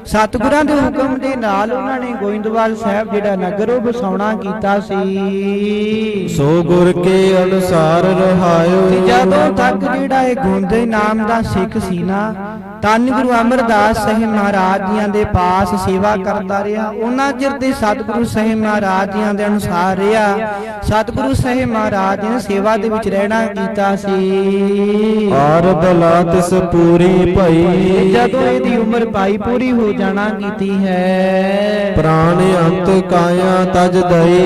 ਸਤਿਗੁਰਾਂ ਦੇ ਹੁਕਮ ਦੇ ਨਾਲ ਉਹਨਾਂ ਨੇ ਗੋਇੰਦਵਾਲ ਸਾਹਿਬ ਜਿਹੜਾ ਨਗਰ ਉਹ ਵਸਾਉਣਾ ਕੀਤਾ ਸੀ। ਸੋ ਗੁਰ ਕੇ ਅਨੁਸਾਰ ਰਹਾਇਓ, ਤੇ ਜਦੋਂ ਤੱਕ ਜਿਹੜਾ ਇਹ ਗੋਂਦੇ ਨਾਮ ਦਾ ਸਿੱਖ ਸੀ ਨਾ, ਧੰਨ ਗੁਰੂ ਅਮਰਦਾਸ ਸਾਹਿਬ ਮਹਾਰਾਜ ਜੀਆਂ ਦੇ ਪਾਸ ਸੇਵਾ ਕਰਦਾ ਰਿਹਾ, ਉਹਨਾਂ ਚਿਰ ਦੇ ਸਤਿਗੁਰੂ ਸਾਹਿਬ ਮਹਾਰਾਜ ਜੀਆਂ ਦੇ ਅਨੁਸਾਰ ਰਿਹਾ। ਸਤਿਗੁਰੂ ਸਾਹਿਬ ਮਹਾਰਾਜ ਨੇ ਸੇਵਾ ਦੇ ਵਿੱਚ ਰਹਿਣਾ ਕੀਤਾ ਸੀ। ਆਰ ਬਲਾ ਤਿਸ ਪੂਰੀ ਭਈ, ਜਦੋਂ ਇਹਦੀ ਉਮਰ ਪਾਈ ਪੂਰੀ ਹੋ ਜਾਣਾ ਕੀਤੀ ਹੈ। ਪ੍ਰਾਣ ਅੰਤ ਕਾਇਆ ਤਜ ਦਈ,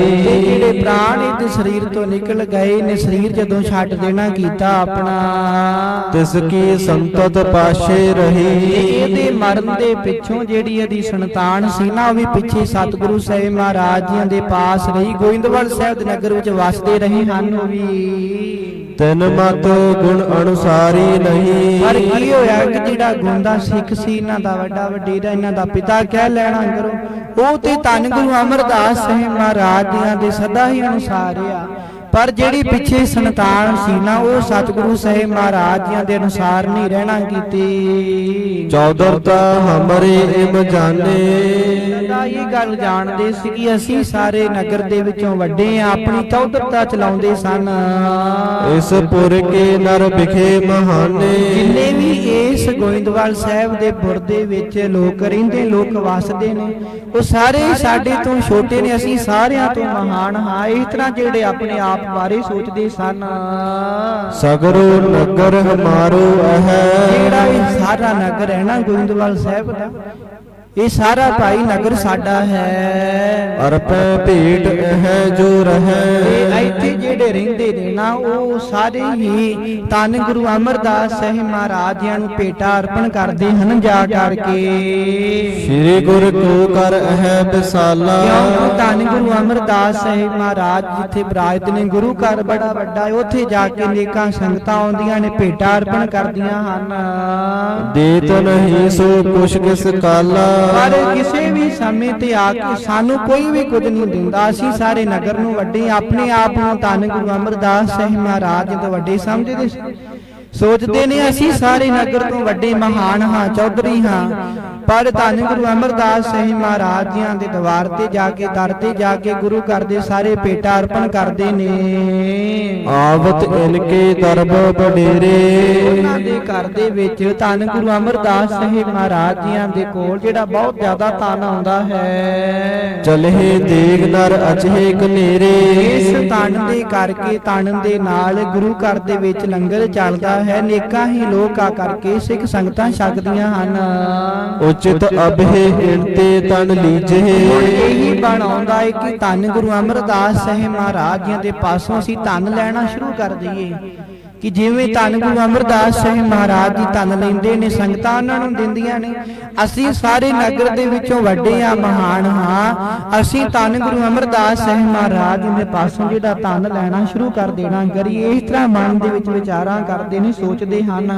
ਜਿਹੜੇ ਪ੍ਰਾਣ ਇਹਦੇ ਸਰੀਰ ਤੋਂ ਨਿਕਲ ਗਏ ਨੇ, ਸਰੀਰ ਜਦੋਂ ਛੱਡ ਦੇਣਾ ਕੀਤਾ ਆਪਣਾ, ਤਿਸ ਕੀ ਸੰਤਤ ਪਾਸ਼ੇ ਰਹੀ। ਇਹਦੇ ਮਰਨ ਦੇ ਪਿੱਛੋਂ ਜਿਹੜੀ ਇਹਦੀ ਸੰਤਾਨ ਸੀ ਨਾ, ਉਹ ਵੀ ਪਿੱਛੇ ਸਤਿਗੁਰੂ ਸਾਹਿਬ ਮਹਾਰਾਜ ਜੀਆਂ ਦੇ ਪਾਸ ਰਹੀ, ਗੋਇੰਦਵਾਲ ਸਾਹਿਬ ਦੇ ਨਗਰ ਵਿੱਚ ਵਸਦੇ ਰਹੇ ਹਨ। ਉਹ ਵੀ ਤਿਨ ਮਤ ਗੁਣ ਅਨੁਸਾਰੀ ਨਹੀਂ, ਪਰ ਕੀ ਹੋਇਆ ਕਿ ਜਿਹੜਾ ਗੋਂਦਾ ਸਿੱਖ ਸੀ, ਇਹਨਾਂ ਦਾ ਵੱਡਾ ਵਡੇਰਾ, ਇਹਨਾਂ ਦਾ ਪਿਤਾ ਕਹਿ ਲੈਣਾ ਕਰੋ, ਉਹ ਤੇ ਧੰਨ ਗੁਰੂ ਅਮਰਦਾਸ ਸਾਹਿਬ ਮਹਾਰਾਜ ਜੀਆਂ ਦੇ ਸਦਾ ਹੀ ਅਨੁਸਾਰ ਆ। ਪਰ ਜਿਹੜੀ ਪਿੱਛੇ ਸੰਤਾਨ ਸੀ ਨਾ, ਉਹ ਸਤਿਗੁਰੂ ਸਾਹਿਬ ਮਹਾਰਾਜ ਜੀਆਂ ਦੇ ਅਨੁਸਾਰ ਨਹੀਂ ਰਹਿਣਾ ਕੀਤੀ। ਚੌਧਰਤਾ ਹਮਰੇ ਇਮ ਜਾਣੇ, ਸਦਾ ਇਹ ਗੱਲ ਜਾਣਦੇ ਸੀ ਕਿ ਅਸੀਂ ਸਾਰੇ ਨਗਰ ਦੇ ਵਿੱਚੋਂ ਵੱਡੇ ਆ, ਆਪਣੀ ਚੌਧਰਤਾ ਚਲਾਉਂਦੇ ਸਨ। ਇਸ ਪੁਰ ਕੇ ਨਰ ਵਿਖੇ ਮਹਾਨੇ, ਜਿੰਨੇ ਵੀ ਇਸ ਗੋਇੰਦਵਾਲ ਸਾਹਿਬ ਦੇ ਪੁਰ ਦੇ ਵਿੱਚ ਲੋਕ ਰਹਿੰਦੇ, ਲੋਕ ਵਸਦੇ ਨੇ, ਉਹ ਸਾਰੇ ਸਾਡੇ ਤੋਂ ਛੋਟੇ ਨੇ, ਅਸੀਂ ਸਾਰਿਆਂ ਤੋਂ ਮਹਾਨ ਹਾਂ। ਇਸ ਤਰ੍ਹਾਂ ਜਿਹੜੇ ਆਪਣੇ ਆਪ ਬਾਰੇ ਸੋਚਦੇ ਸਨ। ਸਗਰੋ ਨਗਰ ਹਮਾਰੋ ਹੈ, ਜਿਹੜਾ ਇਹ ਸਾਰਾ ਨਗਰ ਹੈ ਨਾ ਗੋਇੰਦਵਾਲ ਸਾਹਿਬ ਦਾ, ਇਹ ਸਾਰਾ ਭਾਈ ਨਗਰ ਸਾਡਾ ਹੈ। ਅਰਪੈ ਭੇਟ ਹੈ ਜੋ ਰਹੈ, ਇੱਥੇ ਜਿਹੜੇ ਰਹਿੰਦੇ ਨੇ ਨਾ, ਉਹ ਸਾਰੇ ਹੀ ਧੰਨ ਗੁਰੂ ਅਮਰਦਾਸ ਸਾਹਿਬ ਮਹਾਰਾਜ ਜੀਆਂ ਨੂੰ ਭੇਟਾ ਅਰਪਣ ਕਰਦੇ ਹਨ ਜਾ ਕਰਕੇ। ਸ੍ਰੀ ਗੁਰ ਕੋ ਕਰ ਹੈ ਵਿਸਾਲਾ, ਕਿਉਂਕਿ ਧੰਨ ਗੁਰੂ ਅਮਰਦਾਸ ਸਾਹਿਬ ਮਹਾਰਾਜ ਜਿੱਥੇ ਬਿਰਾਜਦੇ ਨੇ, ਗੁਰੂ ਘਰ ਬੜਾ ਵੱਡਾ ਹੈ, ਉੱਥੇ ਜਾ ਕੇ ਨੇਕਾਂ ਸੰਗਤਾਂ ਆਉਂਦੀਆਂ ਨੇ, ਭੇਟਾ ਅਰਪਣ ਕਰਦੀਆਂ ਹਨ। ਦੇਤ ਨਹੀਂ ਸੋ ਕੁਛ ਕਿਸ ਕਾਲਾ, ਪਰ ਕਿਸੇ ਵੀ ਸਮੇਂ ਤੇ ਆ ਕੇ ਸਾਨੂੰ ਕੋਈ ਵੀ ਕੁਝ ਨਹੀਂ ਦਿੰਦਾ। ਅਸੀਂ ਸਾਰੇ ਨਗਰ ਨੂੰ ਵੱਡੇ, ਆਪਣੇ ਆਪ ਨੂੰ ਧੰਨ ਗੁਰੂ ਅਮਰਦਾਸ ਸਾਹਿਬ ਮਹਾਰਾਜ ਜੀ ਤੋਂ ਵੱਡੇ ਸਮਝਦੇ, ਸੋਚਦੇ ਨੇ ਅਸੀਂ ਸਾਰੇ ਨਗਰ ਤੋਂ ਵੱਡੇ ਮਹਾਨ ਹਾਂ, ਚੌਧਰੀ ਹਾਂ। ਪਰ ਧੰਨ ਗੁਰੂ ਅਮਰਦਾਸ ਸਾਹਿਬ ਮਹਾਰਾਜ ਜੀਆਂ ਦੇ ਦਰਬਾਰ ਤੇ ਜਾ ਕੇ, ਦਰ ਤੇ ਜਾ ਕੇ ਗੁਰੂ ਘਰ ਦੇ ਸਾਰੇ ਭੇਟਾ ਅਰਪਣ ਕਰਦੇ ਨੇ। ਆਵਤ ਇਨਕੇ ਦਰਬ ਬਡੇਰੇ, ਉਹਨਾਂ ਦੇ ਘਰ ਦੇ ਵਿੱਚ ਧੰਨ ਗੁਰੂ ਅਮਰਦਾਸ ਸਾਹਿਬ ਮਹਾਰਾਜ ਜੀਆਂ ਦੇ ਕੋਲ ਜਿਹੜਾ ਬਹੁਤ ਜ਼ਿਆਦਾ ਧਨ ਆਉਂਦਾ ਹੈ। ਚਲਹਿ ਦੇਗ ਨਰ ਅਚਹਿ ਕਨੇਰੇ, ਇਸ ਧਨ ਦੇ ਕਰਕੇ, ਧਨ ਦੇ ਨਾਲ ਗੁਰੂ ਘਰ ਦੇ ਵਿੱਚ ਲੰਗਰ ਚੱਲਦਾ ਹੈ, ਨੇਕਾਂ ਹੀ ਲੋਕ ਆ ਕਰਕੇ ਸਿੱਖ ਸੰਗਤਾਂ ਛਕਦੀਆਂ ਹਨ। ਉਚਿਤ ਅਬਹਿ ਇਣਤੇ ਤਨ ਲੀਜੇ, ਇਹੀ ਬਣ ਆਉਂਦਾ ਹੈ ਕਿ ਧੰਨ ਗੁਰੂ ਅਮਰਦਾਸ ਸਾਹਿਬ ਮਹਾਰਾਜ ਜੀਆਂ ਦੇ ਪਾਸੋਂ ਅਸੀਂ ਧਨ ਲੈਣਾ ਸ਼ੁਰੂ ਕਰ ਦਈਏ, ਕਿ ਜਿਵੇਂ ਧੰਨ ਗੁਰੂ ਅਮਰਦਾਸ ਸਾਹਿਬ ਮਹਾਰਾਜ ਜੀ ਧਨ ਲੈਂਦੇ ਨੇ, ਸੰਗਤਾਂ ਉਹਨਾਂ ਨੂੰ ਦਿੰਦੀਆਂ ਨੇ। ਅਸੀਂ ਸਾਰੇ ਨਗਰ ਦੇ ਵਿੱਚੋਂ ਵੱਡੇ ਆ, ਮਹਾਨ ਹਾਂ, ਅਸੀਂ ਧੰਨ ਗੁਰੂ ਅਮਰਦਾਸ ਸਾਹਿਬ ਮਹਾਰਾਜ ਜੀ ਦੇ ਪਾਸੋਂ ਜਿਹੜਾ ਧਨ ਲੈਣਾ ਸ਼ੁਰੂ ਕਰ ਦੇਣਾ ਕਰੀਏ। ਇਸ ਤਰ੍ਹਾਂ ਮਨ ਦੇ ਵਿੱਚ ਵਿਚਾਰਾਂ ਕਰਦੇ ਨੇ, ਸੋਚਦੇ ਹਨ।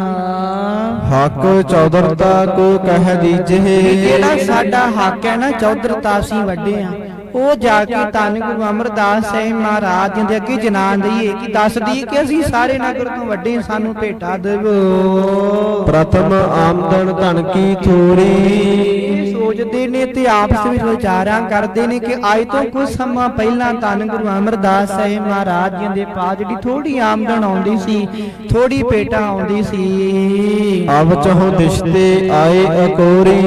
ਹੱਕ ਚੌਧਰਤਾ ਕੋ ਕਹਿ ਦੀਜੇ, ਜਿਹੜਾ ਸਾਡਾ ਹੱਕ ਹੈ ਨਾ, ਚੌਧਰਤਾ ਅਸੀਂ ਵੱਡੇ ਆ, ਉਹ ਜਾ ਕੇ ਧੰਨ ਗੁਰੂ ਅਮਰਦਾਸ ਸਾਹਿਬ ਮਹਾਰਾਜ ਜੀ ਦੇ ਅੱਗੇ ਜਨਾਨ ਦਈਏ, ਕਿ ਦੱਸ ਦਈਏ ਕਿ ਅਸੀਂ ਸਾਰੇ ਨਗਰ ਤੋਂ ਵੱਡੇ, ਸਾਨੂੰ ਭੇਟਾ ਦੇਵੋ। ਪ੍ਰਥਮ ਆਮਦਨ ਧਨ ਕੀ ਥੋੜੀ, ਸੋਚਦੇ ਨੇ ਤੇ ਆਪਸ ਵਿੱਚ ਵਿਚਾਰਾਂ ਕਰਦੇ ਨੇ ਕਿ ਅੱਜ ਤੋਂ ਕੁਝ ਸਮਾਂ ਪਹਿਲਾਂ ਧੰਨ ਗੁਰੂ ਅਮਰਦਾਸ ਸਾਹਿਬ ਮਹਾਰਾਜ ਜੀ ਦੇ ਪਾਸ ਜਿਹੜੀ ਥੋੜੀ ਆਮਦਨ ਆਉਂਦੀ ਸੀ, ਥੋੜੀ ਭੇਟਾ ਆਉਂਦੀ ਸੀ। ਅਬ ਚਹੁ ਦਿਸ਼ਤੇ ਆਏ ਅਕੋਰੀ,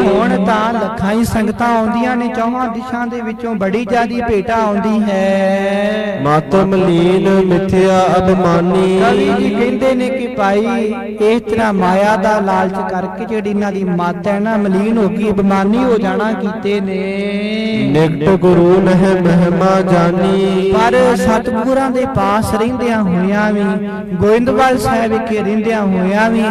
ਹੁਣ ਤਾਂ ਲੱਖਾਂ ਹੀ ਸੰਗਤਾਂ ਆਉਂਦੀਆਂ ਨੇ, ਚੌਹਾਂ ਦਿਸ਼ਾਂ ਦੇ ਵਿੱਚੋਂ ਬੜੀ ਜ਼ਿਆਦੀ ਭੇਟਾ ਆਉਂਦੀ ਹੈ। ਮਤ ਮਲੀਨ ਮਿਥਿਆ ਅਭਮਾਨੀ, ਕਵੀ ਜੀ ਕਹਿੰਦੇ ਨੇ ਕਿ ਭਾਈ ਇਸ ਤਰ੍ਹਾਂ ਮਾਇਆ ਦਾ ਲਾਲਚ ਕਰਕੇ ਜਿਹੜੀ ਇਹਨਾਂ ਦੀ ਮੱਤ ਹੈ ਨਾ, ਮਲੀਨ ਹੋ ਗਈ, ਅਭਿਮਾਨੀ ਹੋ ਜਾਣਾ ਕੀਤੇ ਨੇ। ਨਿਕਟ ਗੁਰੂ ਨਹਿ ਮਹਿਮਾ ਜਾਨੀ। ਪਰ ਸਤਿਗੁਰਾਂ ਦੇ ਪਾਸ ਰਹਿੰਦਿਆਂ ਹੋਇਆਂ ਵੀ, ਗੋਇੰਦਵਾਲ ਸਾਹਿਬ ਵਿਖੇ ਰਹਿੰਦਿਆਂ ਹੋਇਆਂ ਵੀ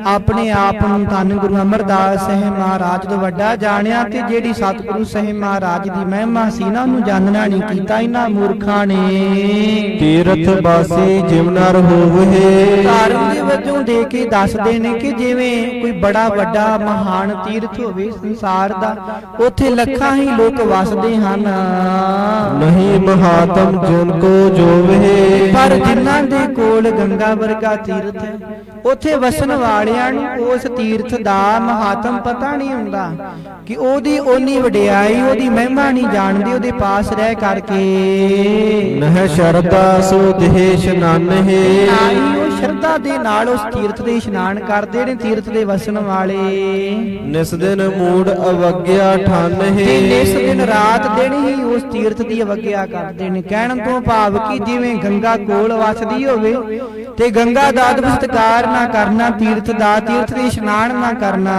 ਆਪਣੇ ਆਪ ਨੂੰ ਧੰਨ ਗੁਰੂ ਅਮਰਦਾਸ ਸਾਹਿਬ ਮਹਾਰਾਜ ਤੋਂ ਵੱਡਾ ਜਾਣਿਆ, ਤੇ ਜਿਹੜੀ ਸਤਿਗੁਰੂ ਸਾਹਿਬ ਮਹਾਰਾਜ ਦੀ ਮਹਿਮਾ ਸੀ ਨਾ, ਉਹਨੂੰ ਜਾਣਨਾ ਨਹੀਂ ਕੀਤਾ ਇਹਨਾਂ ਮੂਰਖਾਂ ਨੇ। ਤੀਰਥ ਬਾਸੀ ਜਿਮ ਨਰ ਹੋਵਹਿ। ਧਾਰਨ ਦੇ ਵਜੋਂ ਦੇ ਕੇ ਦੱਸਦੇ ਨੇ ਕਿ ਜਿਵੇਂ ਕੋਈ ਬੜਾ ਵੱਡਾ ਮਹਾਨ ਤੀਰਥ ਹੋਵੇ ਸੰਸਾਰ ਦਾ, ਉੱਥੇ ਲੱਖਾਂ ਹੀ ਲੋਕ ਵਸਦੇ ਹਨ, ਨਹੀਂ ਮਹਾਤਮ ਜਿਨ ਕੋ ਜੋਵਹਿ। ਪਰ ਜਿਨ੍ਹਾਂ ਦੇ ਕੋਲ ਗੰਗਾ ਵਰਗਾ ਤੀਰਥ ਹੈ, ਉੱਥੇ ਵਸਣ ਵਾਲਿਆਂ ਨੂੰ ਉਸ ਤੀਰਥ ਦਾ ਮਹਾਤਮ ਪਤਾ ਨਹੀਂ ਹੁੰਦਾ, ਕਿ ਉਹਦੀ ਓਨੀ ਵਡਿਆਈ, ਉਹਦੀ ਮਹਿਮਾ ਨਹੀਂ ਜਾਣਦੇ ਉਹਦੇ ਪਾਸ ਰਹਿ ਕਰਕੇ। ਨਹਿ ਸ਼ਰਧਾ ਸੋ ਦੇਹ ਇਸ਼ਨਾਨਹਿ। ਉਹ ਸ਼ਰਧਾ ਦੇ ਨਾਲ ਉਸ ਤੀਰਥ ਦੇ ਇਸ਼ਨਾਨ ਕਰਦੇ ਨੇ, ਤੀਰਥ ਦੇ ਵਸਣ ਵਾਲੇ। ਨਿਸ ਦਿਨ ਮੂੜ ਅਵਗਿਆ ਠਾਨਹਿ। ਤੇ ਨਿਸ ਦਿਨ ਰਾਤ ਦਿਨ ਹੀ ਉਸ ਤੀਰਥ ਦੀ ਅਵਗਿਆ ਕਰਦੇ ਨੇ। ਕਹਿਣ ਤੋਂ ਭਾਵ ਕਿ ਜਿਵੇਂ ਗੰਗਾ ਕੋਲ ਵਸਦੀ ਹੋਵੇ ਤੇ ਗੰਗਾ ਦਾ ਅਦਬ ਸਤਿਕਾਰ ਨਾ ਕਰਨਾ, ਤੀਰਥ ਦਾ, ਤੀਰਥ ਦੇ ਇਸ਼ਨਾਨ ਨਾ ਕਰਨਾ।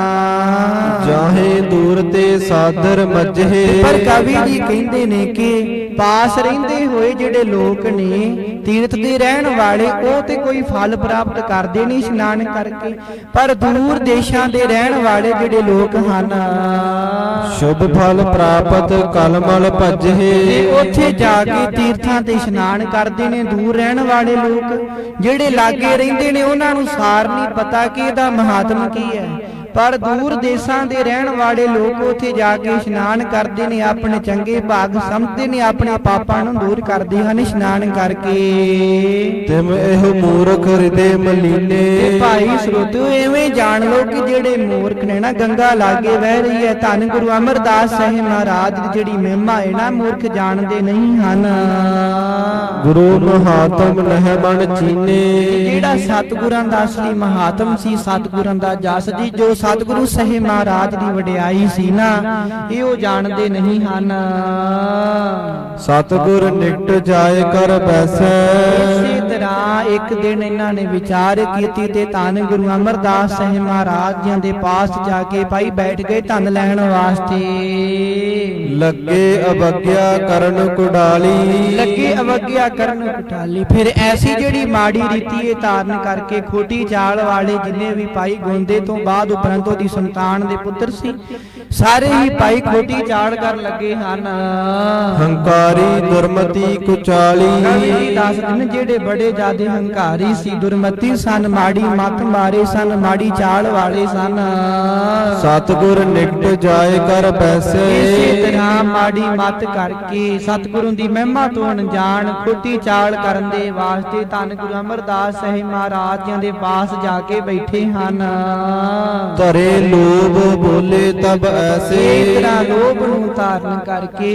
ਜਾਹੇ ਦੂਰ ਤੇ ਸਾਦਰ ਮੱਝੇ। ਪਰ ਕਵੀ ਜੀ ਕਹਿੰਦੇ ਨੇ ਕਿ ਪਾਸ ਰਹਿੰਦੇ ਹੋਏ ਜਿਹੜੇ ਲੋਕ ਨੇ, ਤੀਰਥ ਦੇ ਰਹਿਣ ਵਾਲੇ, ਉਹ ਤੇ ਕੋਈ ਫਲ ਪ੍ਰਾਪਤ ਕਰਦੇ ਨਹੀਂ ਇਸ਼ਨਾਨ ਕਰਕੇ, ਪਰ ਦੂਰ ਦੇਸ਼ਾਂ ਦੇ ਰਹਿਣ ਵਾਲੇ ਜਿਹੜੇ ਲੋਕ ਹਨ, ਸ਼ੁਭ ਫਲ ਪ੍ਰਾਪਤ ਕਲਮਲ ਭਜਹਿ। ਉੱਥੇ ਜਾ ਕੇ ਤੀਰਥਾਂ ਤੇ ਇਸ਼ਨਾਨ ਕਰਦੇ ਨੇ ਦੂਰ ਰਹਿਣ ਵਾਲੇ ਲੋਕ। ਜਿਹੜੇ ਲਾਗੇ ਰਹਿੰਦੇ ਨੇ ਉਹਨਾਂ ਨੂੰ ਸਾਰ ਨਹੀਂ ਪਤਾ ਕਿ ਇਹਦਾ ਮਹਾਤਮ ਕੀ ਹੈ, ਪਰ ਦੂਰ ਦੇਸ਼ਾਂ ਦੇ ਰਹਿਣ ਵਾਲੇ ਲੋਕ ਉੱਥੇ ਜਾ ਕੇ ਇਸ਼ਨਾਨ ਕਰਦੇ ਨੇ, ਆਪਣੇ ਚੰਗੇ ਭਾਗ ਸਮਝਦੇ ਨੇ, ਆਪਣੇ ਪਾਪਾਂ ਨੂੰ ਦੂਰ ਕਰਦੇ ਹਨ ਇਸ਼ਨਾਨ ਕਰਕੇ। ਤਿਮ ਇਹੋ ਮੂਰਖ ਹਿਰਦੇ ਮਲੀਨੇ। ਤੇ ਭਾਈ ਸਰੋਤਿਓ, ਐਵੇਂ ਜਾਣ ਲਓ ਕਿ ਜਿਹੜੇ ਮੂਰਖ ਨੇ ਨਾ, ਗੰਗਾ ਲਾਗੇ ਵਹਿ ਰਹੀ ਹੈ, ਧੰਨ ਗੁਰੂ ਅਮਰਦਾਸ ਸਾਹਿਬ ਮਹਾਰਾਜ ਦੀ ਜਿਹੜੀ ਮਹਿਮਾ ਹੈ ਨਾ, ਮੂਰਖ ਜਾਣਦੇ ਨਹੀਂ ਹਨ। ਗੁਰੂ ਮਹਾਤਮ ਨਹਿ ਬਣ ਚੀਨੇ। ਜਿਹੜਾ ਸਤਿਗੁਰਾਂ ਦਾ ਅਸਲੀ ਮਹਾਤਮ ਸੀ, ਸਤਿਗੁਰਾਂ ਦਾ ਜਸ ਜੀ, ਜੋ ਸਤਿਗੁਰੂ ਸਾਹਿਬ ਮਹਾਰਾਜ ਦੀ ਵਡਿਆਈ ਸੀ ਨਾ, ਇਹ ਉਹ ਜਾਣਦੇ ਨਹੀਂ ਹਨ। ਸਤਿਗੁਰ ਨਿਕਟ ਜਾਏ ਕਰ ਬੈਸੈ। ਇਸੇ ਤਰ੍ਹਾਂ ਇੱਕ ਦਿਨ ਇਹਨਾਂ ਨੇ ਵਿਚਾਰ ਕੀਤੀ ਤੇ ਧੰਨ ਗੁਰੂ ਅਮਰਦਾਸ ਸਾਹਿਬ ਮਹਾਰਾਜ ਜੀ ਦੇ ਪਾਸ ਜਾ ਕੇ ਭਾਈ ਬੈਠ ਗਏ ਧੰਨ ਲੈਣ ਵਾਸਤੇ। ਲੱਗੇ ਅਵਗਿਆ ਕਰਨ ਕੁਡਾਲੀ। ਲੱਗੇ ਅਵਗਿਆ ਕਰਨ ਕੁਟਾਲੀ। ਫਿਰ ਐਸੀ ਜਿਹੜੀ ਮਾੜੀ ਰੀਤੀ ਇਹ ਧਾਰਨ ਕਰਕੇ, ਖੋਟੀ ਚਾਲ ਵਾਲੇ ਜਿੰਨੇ ਵੀ ਭਾਈ ਗੋਂਦੇ ਤੋਂ ਬਾਅਦ ਉਪਰੰਤ ਉਹਦੀ ਸੰਤਾਨ ਦੇ ਪੁੱਤਰ ਸੀ, ਸਾਰੇ ਹੀ ਭਾਈ ਖੋਟੀ ਚਾਲ ਕਰਨ ਲੱਗੇ ਹਨ। ਹੰਕਾਰੀ ਦੁਰਮਤੀ ਕੁਚਾਲੀ। ਕਵੀ ਦੱਸਦੇ ਨੇ ਜਿਹੜੇ ਬੜੇ ਜ਼ਿਆਦੇ ਹੰਕਾਰੀ ਸੀ, ਦੁਰਮਤੀ ਸਨ, ਮਾੜੀ ਮੱਤ ਮਾਰੇ ਸਨ, ਮਾੜੀ ਚਾਲ ਵਾਲੇ ਸਨ। ਸਤਿਗੁਰ ਨਿਕਟ ਜਾਏ ਕਰ ਬੈਸੈ। ਇਸੇ ਤਰ੍ਹਾਂ ਮਾੜੀ ਮੱਤ ਕਰਕੇ, ਸਤਿਗੁਰੂ ਦੀ ਮਹਿਮਾ ਤੋਂ ਅਣਜਾਣ, ਖੋਟੀ ਚਾਲ ਕਰਨ ਦੇ ਵਾਸਤੇ ਧੰਨ ਗੁਰੂ ਅਮਰਦਾਸ ਸਾਹਿਬ ਮਹਾਰਾਜ ਜੀ ਦੇ ਪਾਸ ਜਾ ਕੇ ਬੈਠੇ ਹਨ। ਧਰੇ ਲੋਭ ਬੋਲੇ ਤਬ ਐਸੇ। ਇਸ ਤਰ੍ਹਾਂ ਲੋਭ ਨੂੰ ਧਾਰਨ ਕਰਕੇ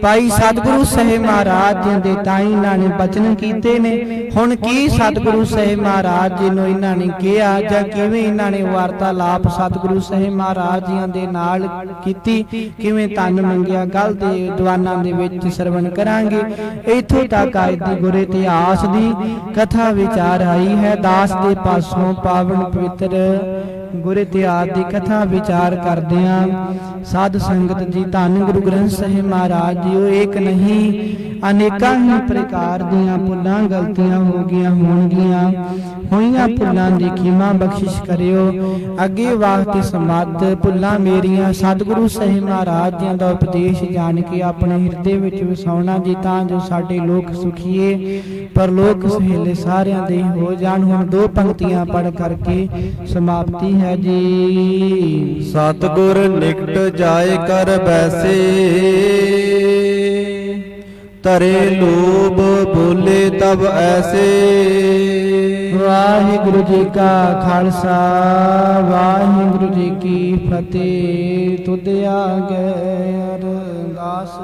ਭਾਈ ਸਤਿਗੁਰੂ ਸਾਹਿਬ ਮਹਾਰਾਜ ਜੀ ਦੇ ਤਾਈ ਇਹਨਾਂ ਨੇ ਬਚਨ ਕੀਤੇ ਨੇ। ਹੁਣ ਕੀ ਸਤਿਗੁਰੂ ਸਾਹਿਬ ਮਹਾਰਾਜ ਜੀ ਨੂੰ ਇਹਨਾਂ ਨੇ ਕਿਹਾ, ਜਾਂ ਕਿਵੇਂ ਇਹਨਾਂ ਨੇ ਵਾਰਤਾਲਾਪ ਸਤਿਗੁਰੂ ਸਾਹਿਬ ਮਹਾਰਾਜ ਜੀ ਦੇ ਨਾਲ ਕੀਤੀ, ਕਿਵੇਂ ਧੰਨ ਮੰਗਿਆ, ਕੱਲ ਦੇ ਦੀਵਾਨਾਂ ਦੇ ਵਿੱਚ ਸਰਵਣ ਕਰਾਂਗੇ। ਇੱਥੋਂ ਤੱਕ ਅੱਜ ਦੀ ਗੁਰ ਇਤਿਹਾਸ ਦੀ ਕਥਾ ਵਿਚਾਰ ਆਈ ਹੈ। ਦਾਸ ਦੇ ਪਾਸੋਂ ਪਾਵਨ ਪਵਿੱਤਰ ਗੁਰ ਇਤਿਹਾਸ ਦੀ ਕਥਾ ਵਿਚਾਰ ਕਰਦਿਆਂ ਸਾਧ ਸੰਗਤ ਜੀ, ਧੰਨ ਗੁਰੂ ਗ੍ਰੰਥ ਸਾਹਿਬ ਮਹਾਰਾਜ ਜੀ ਉਹ ਇੱਕ ਨਹੀਂ ਅਨੇਕਾਂ ਹੀ ਪ੍ਰਕਾਰ ਦੀਆਂ ਭੁੱਲਾਂ ਗਲਤੀਆਂ ਹੋ ਗਈਆਂ ਹੋਣਗੀਆਂ। ਹੋਈਆਂ ਭੁੱਲਾਂ ਦੀ ਖਿਮਾ ਬਖਸ਼ਿਸ਼ ਕਰਿਓ। ਅੱਗੇ ਵਾਸਤੇ ਸਮੱਧ ਭੁੱਲਾਂ ਮੇਰੀਆਂ ਸਤਿਗੁਰੂ ਸਾਹਿਬ ਮਹਾਰਾਜ ਜੀ ਦਾ ਉਪਦੇਸ਼ ਜਾਣ ਕੇ ਆਪਣੇ ਹਿਰਦੇ ਵਿੱਚ ਵਸਾਉਣਾ ਜੀ, ਤਾਂ ਜੋ ਸਾਡੇ ਲੋਕ ਸੁਖੀਏ ਪਰਲੋਕ ਸਹੇਲੇ ਸਾਰਿਆਂ ਦੇ ਹੋ ਜਾਣ। ਹੁਣ ਦੋ ਪੰਕਤੀਆਂ ਪੜ੍ਹ ਕਰਕੇ ਸਮਾਪਤੀ ਹੈ ਜੀ। ਸਤਿਗੁਰ ਨਿਕਟ ਜਾਏ ਕਰ ਬੈਸੇ। ਧਰੇ ਲੋਭ ਬੋਲੇ ਤਬ ਐਸੇ। ਵਾਹਿਗੁਰੂ ਜੀ ਕਾ ਖਾਲਸਾ, ਵਾਹਿਗੁਰੂ ਜੀ ਕੀ ਫਤਿਹ। ਤੁਧ ਆਗੇ ਅਰਦਾਸ।